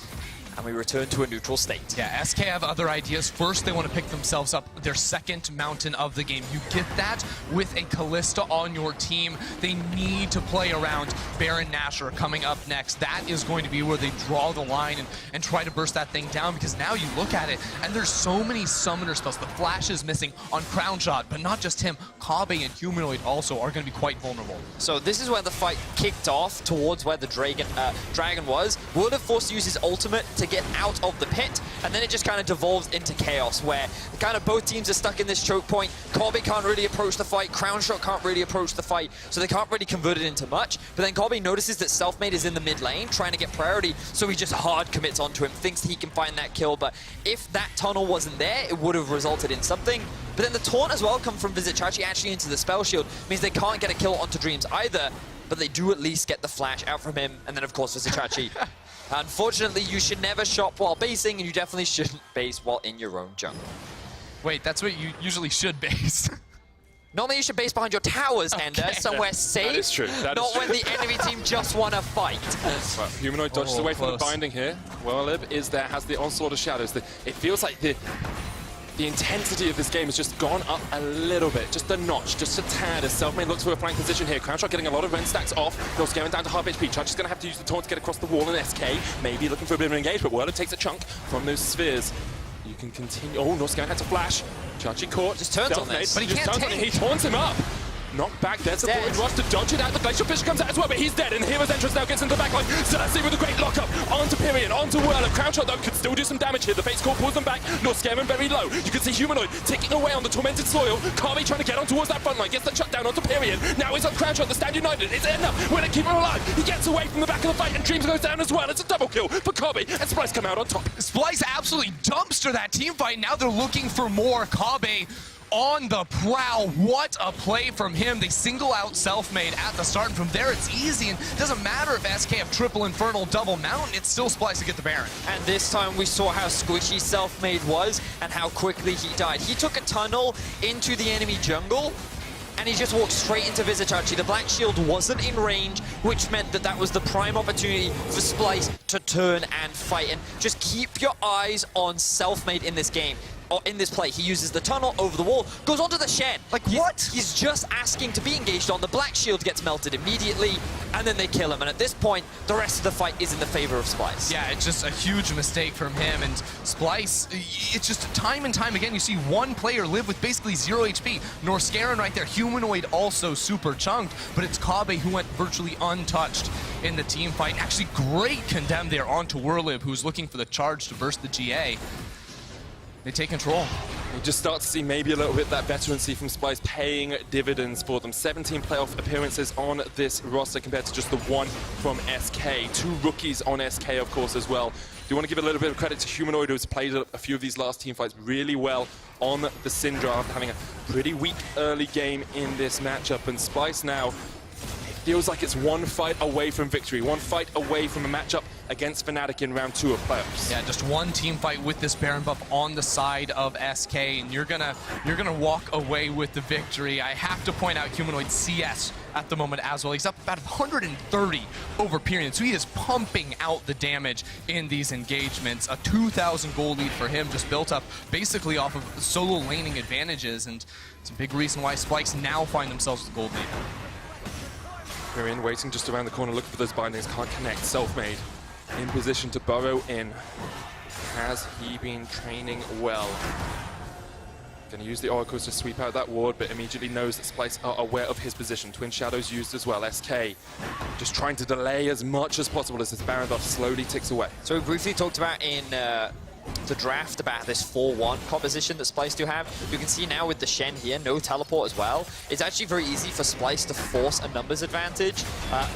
and we return to a neutral state. Yeah, SK have other ideas. First, they want to pick themselves up their second mountain of the game. You get that with a Kalista on your team. They need to play around Baron Nashor coming up next. That is going to be where they draw the line and try to burst that thing down, because now you look at it and there's so many summoner spells. The flash is missing on Crownshot, but not just him. Kobbe and Humanoid also are going to be quite vulnerable. So this is where the fight kicked off towards where the dragon was. Would have forced to use his ultimate to get out of the pit, and then it just kind of devolves into chaos where kind of both teams are stuck in this choke point. Kobbe can't really approach the fight, Crownshot can't really approach the fight, so they can't really convert it into much. But then Kobbe notices that Selfmade is in the mid lane trying to get priority, so he just hard commits onto him, thinks he can find that kill, but if that tunnel wasn't there, it would have resulted in something. But then the taunt as well come from Vizicsacsi actually into the spell shield, means they can't get a kill onto Dreams either, but they do at least get the flash out from him, and then of course Vizicsacsi. Unfortunately, you should never shop while basing, and you definitely shouldn't base while in your own jungle. Wait, that's what you usually should base. Normally you should base behind your towers, Ender, somewhere safe. That is true. Not when the enemy team just want to fight. Well, Humanoid dodges away from the binding here. Werlyb is there, has the onslaught of shadows. It feels like the intensity of this game has just gone up a little bit, just a notch, just a tad, as Selfmade looks for a flank position here. Crownshot getting a lot of rend stacks off. Norskeren down to half HP. Charge is going to have to use the taunt to get across the wall, and SK maybe looking for a bit of an engage, but Werlyb takes a chunk from those spheres. You can continue. Oh, Norskeren had to flash. Chachi caught. Just turns on this. But he can't take. He taunts him up. Knocked back, there's a forward rush to dodge it out. The Glacial Fish comes out as well, but he's dead. And Hero's entrance now gets into the backline. Xerxe with a great lockup onto Pirean, onto Werlyb. Crownshot though could still do some damage here. The Fate's Call pulls them back. Norskeren very low. You can see Humanoid ticking away on the tormented soil. Kobbe trying to get on towards that front line. Gets the shutdown onto Pirean. Now he's on Crownshot. The Stand United. It's enough. We're going to keep him alive. He gets away from the back of the fight, and Dreams goes down as well. It's a double kill for Kobbe, and Splyce come out on top. Splyce absolutely dumpster that team fight. Now they're looking for more. Kobbe on the prowl. What a play from him. They single out Selfmade at the start, and from there it's easy, and it doesn't matter if SK have triple Infernal, double Mountain, it's still Splyce to get the Baron. And this time we saw how squishy Selfmade was and how quickly he died. He took a tunnel into the enemy jungle, and he just walked straight into Vizicsacsi. The Black Shield wasn't in range, which meant that that was the prime opportunity for Splyce to turn and fight. And just keep your eyes on Selfmade in this game. Or in this play, he uses the tunnel over the wall, goes onto the Shen. Like, what? He's just asking to be engaged on. The Black Shield gets melted immediately, and then they kill him. And at this point, the rest of the fight is in the favor of Splyce. Yeah, it's just a huge mistake from him. And Splyce, it's just time and time again, you see one player live with basically 0 HP. Norskeren right there. Humanoid also super chunked, but it's Kobbe who went virtually untouched in the team fight. Actually, great condemn there onto Werlyb, who's looking for the charge to burst the GA. They take control. We just start to see maybe a little bit that veterancy from Splyce paying dividends for them. 17 playoff appearances on this roster compared to just the one from SK. 2 rookies on SK, of course, as well. Do you want to give a little bit of credit to Humanoid, who's played a few of these last team fights really well on the Syndra after having a pretty weak early game in this matchup. And Splyce now, feels like it's one fight away from victory, one fight away from a matchup against Fnatic in round 2 of playoffs. Yeah, just one team fight with this Baron buff on the side of SK, and you're gonna walk away with the victory. I have to point out Humanoid CS at the moment as well. He's up about 130 over Pirean, so he is pumping out the damage in these engagements. A 2,000 gold lead for him, just built up basically off of solo laning advantages, and it's a big reason why Splyce now find themselves with the gold lead. Pirean waiting just around the corner, looking for those bindings, can't connect. Selfmade in position to burrow in. Has he been training well? Going to use the oracles to sweep out that ward, but immediately knows that Splyce are aware of his position. Twin Shadows used as well. SK just trying to delay as much as possible as this Baron buff slowly ticks away. So we briefly talked about in the draft about this 4-1 composition that Splyce do have. You can see now with the Shen here, no teleport as well. It's actually very easy for Splyce to force a numbers advantage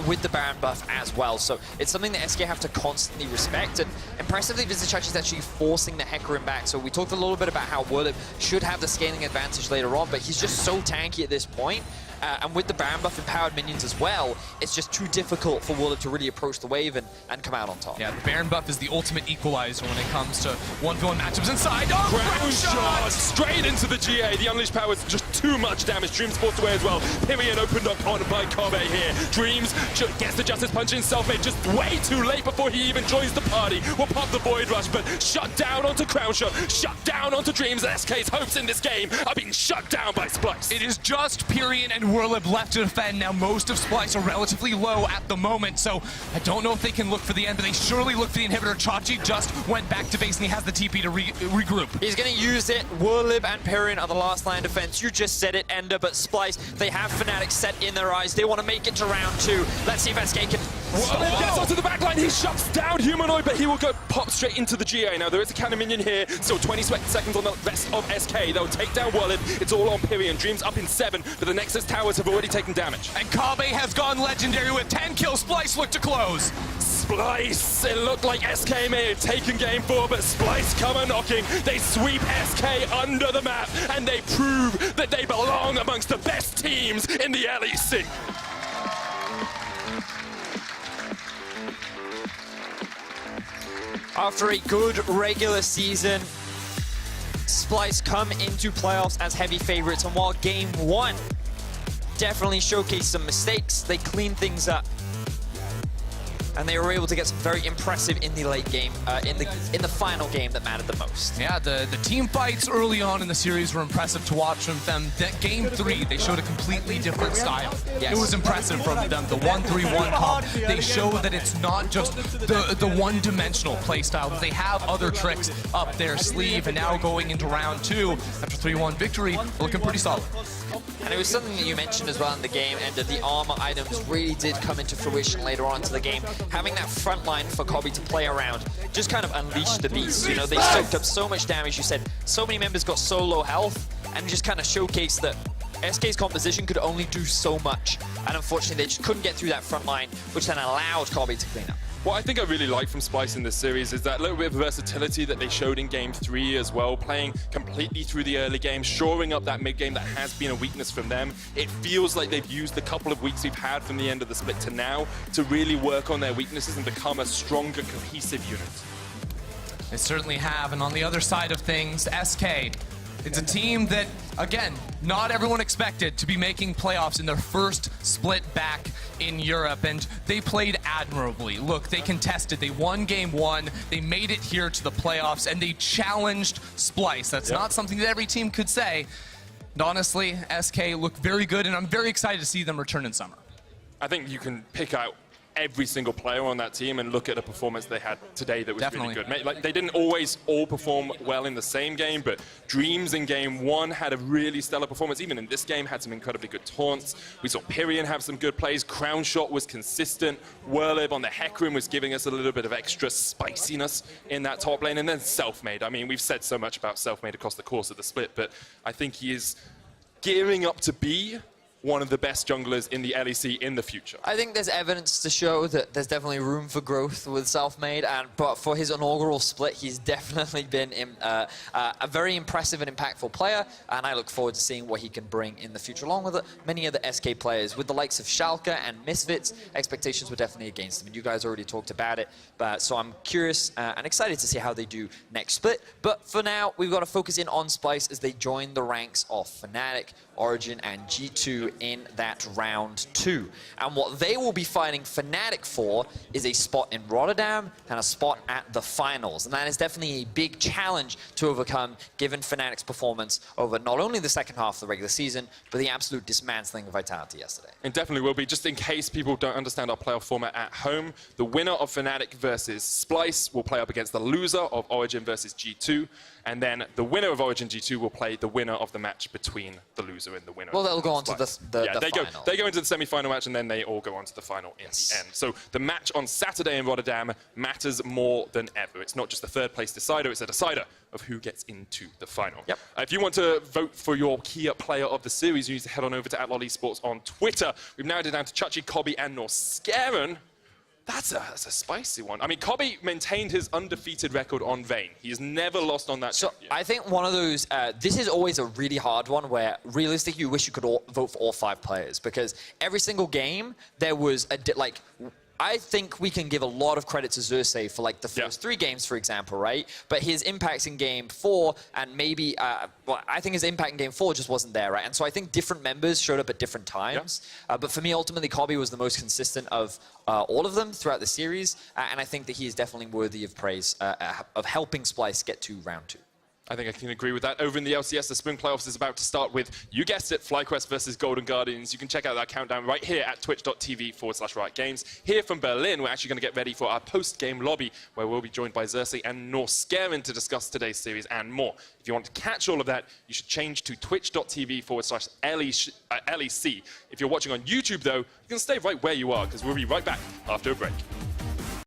with the Baron buff as well. So it's something that SK have to constantly respect. And impressively, Vizicsacsi is actually forcing the Hecarim back. So we talked a little bit about how Werlyb should have the scaling advantage later on, but he's just so tanky at this point. and with the Baron buff and powered minions as well, it's just too difficult for Werlyb to really approach the wave and come out on top. Yeah, the Baron buff is the ultimate equalizer when it comes to 1v1 matchups inside. Oh, Crownshot straight into the GA. The unleashed power is just too much damage. Dreams forced away as well. Pirean opened up on by Kobbe here. Dreams gets the Justice Punch in. Selfmade just way too late before he even joins the party. Will pop the Void Rush, but shut down onto Crownshot, shut down onto Dreams. SK's hopes in this game are being shut down by Splyce. It is just Pirean and Werlyb left to defend. Now most of Splyce are relatively low at the moment, so I don't know if they can look for the end, but they surely look for the inhibitor. Chachi just went back to base and he has the TP to regroup. He's going to use it. Werlyb and Pirean are the last line defense. You just said it, Ender, but Splyce, they have Fnatic set in their eyes. They want to make it to round 2. Let's see if SK can... Werlyb gets onto the backline. He shuts down Humanoid, but he will go pop straight into the GA. Now there is a counter minion here, still 20 seconds on the rest of SK. They'll take down Werlyb. It's all on Pirean. Dreams up in 7, but the Nexus towers have already taken damage. And Kobbe has gone legendary with 10 kills. Splyce look to close. Splyce, it looked like SK may have taken game 4, but Splyce come a-knocking. They sweep SK under the map, and they prove that they belong amongst the best teams in the LEC. After a good regular season, Splyce come into playoffs as heavy favorites, and while game 1 definitely showcased some mistakes, they cleaned things up. And they were able to get some very impressive in the late game, in the final game that mattered the most. Yeah, the team fights early on in the series were impressive to watch from them. That game 3, they showed a completely different style. Yes. It was impressive from them. The 1-3-1 comp, they show that it's not just the one-dimensional play style. That they have other tricks up their sleeve, and now going into round 2 after 3-1 victory, looking pretty solid. And it was something that you mentioned as well in the game, and that the armor items really did come into fruition later on into the game. Having that front line for Kobbe to play around just kind of unleashed the beast. You know, they soaked up so much damage. You said so many members got so low health, and just kind of showcased that SK's composition could only do so much. And unfortunately, they just couldn't get through that front line, which then allowed Kobbe to clean up. What I think I really like from Splyce in this series is that little bit of versatility that they showed in game 3 as well, playing completely through the early game, shoring up that mid game that has been a weakness from them. It feels like they've used the couple of weeks we've had from the end of the split to now to really work on their weaknesses and become a stronger, cohesive unit. They certainly have, and on the other side of things, SK. It's a team that, again, not everyone expected to be making playoffs in their first split back in Europe, and they played admirably. Look, they contested, they won game 1, they made it here to the playoffs, and they challenged Splyce. That's not something that every team could say. And honestly, SK look very good, and I'm very excited to see them return in summer. I think you can pick out every single player on that team and look at a performance they had today that was really good. Like, they didn't always all perform well in the same game, but Dreams in game 1 had a really stellar performance. Even in this game, had some incredibly good taunts. We saw Pirean have some good plays. Crownshot was consistent. Werlyb on the Hecarim was giving us a little bit of extra spiciness in that top lane. And then Selfmade. I mean, we've said so much about Selfmade across the course of the split, but I think he is gearing up to be one of the best junglers in the LEC in the future. I think there's evidence to show that there's definitely room for growth with Selfmade, but for his inaugural split, he's definitely been a very impressive and impactful player, and I look forward to seeing what he can bring in the future, along with many other SK players. With the likes of Schalke and Misfits, expectations were definitely against them, and you guys already talked about it, so I'm curious and excited to see how they do next split. But for now, we've got to focus in on Splyce as they join the ranks of Fnatic, Origin, and G2 in that round 2. And what they will be fighting Fnatic for is a spot in Rotterdam and a spot at the finals. And that is definitely a big challenge to overcome, given Fnatic's performance over not only the second half of the regular season, but the absolute dismantling of Vitality yesterday. It definitely will be. Just in case people don't understand our playoff format at home, the winner of Fnatic versus Splyce will play up against the loser of Origin versus G2. And then the winner of Origin G2 will play the winner of the match between the loser and the winner. Well, they'll go on to the final. They go into the semi-final match, and then they all go on to the final in the end. So the match on Saturday in Rotterdam matters more than ever. It's not just the third place decider, it's a decider of who gets into the final. Yep. If you want to vote for your key player of the series, you need to head on over to @LOL eSports on Twitter. We've narrowed it down to Chachi, Kobbe, and Norskeren. That's a spicy one. I mean, Kobbe maintained his undefeated record on Vayne. He's never lost on that. So I think one of those, this is always a really hard one where realistically you wish you could vote for all 5 players, because every single game there was I think we can give a lot of credit to Xerxe for like the first 3 games, for example, right? But his impacts in game 4 and maybe, well, I think his impact in game 4 just wasn't there, right? And so I think different members showed up at different times. But for me, ultimately, Kobbe was the most consistent of all of them throughout the series. And I think that he is definitely worthy of praise of helping Splyce get to round 2. I think I can agree with that. Over in the LCS, the Spring Playoffs is about to start with, you guessed it, FlyQuest versus Golden Guardians. You can check out that countdown right here at twitch.tv/Riot Games. Here from Berlin, we're actually going to get ready for our post-game lobby, where we'll be joined by Xerxe and Norskeren to discuss today's series and more. If you want to catch all of that, you should change to twitch.tv/LEC. If you're watching on YouTube, though, you can stay right where you are, because we'll be right back after a break.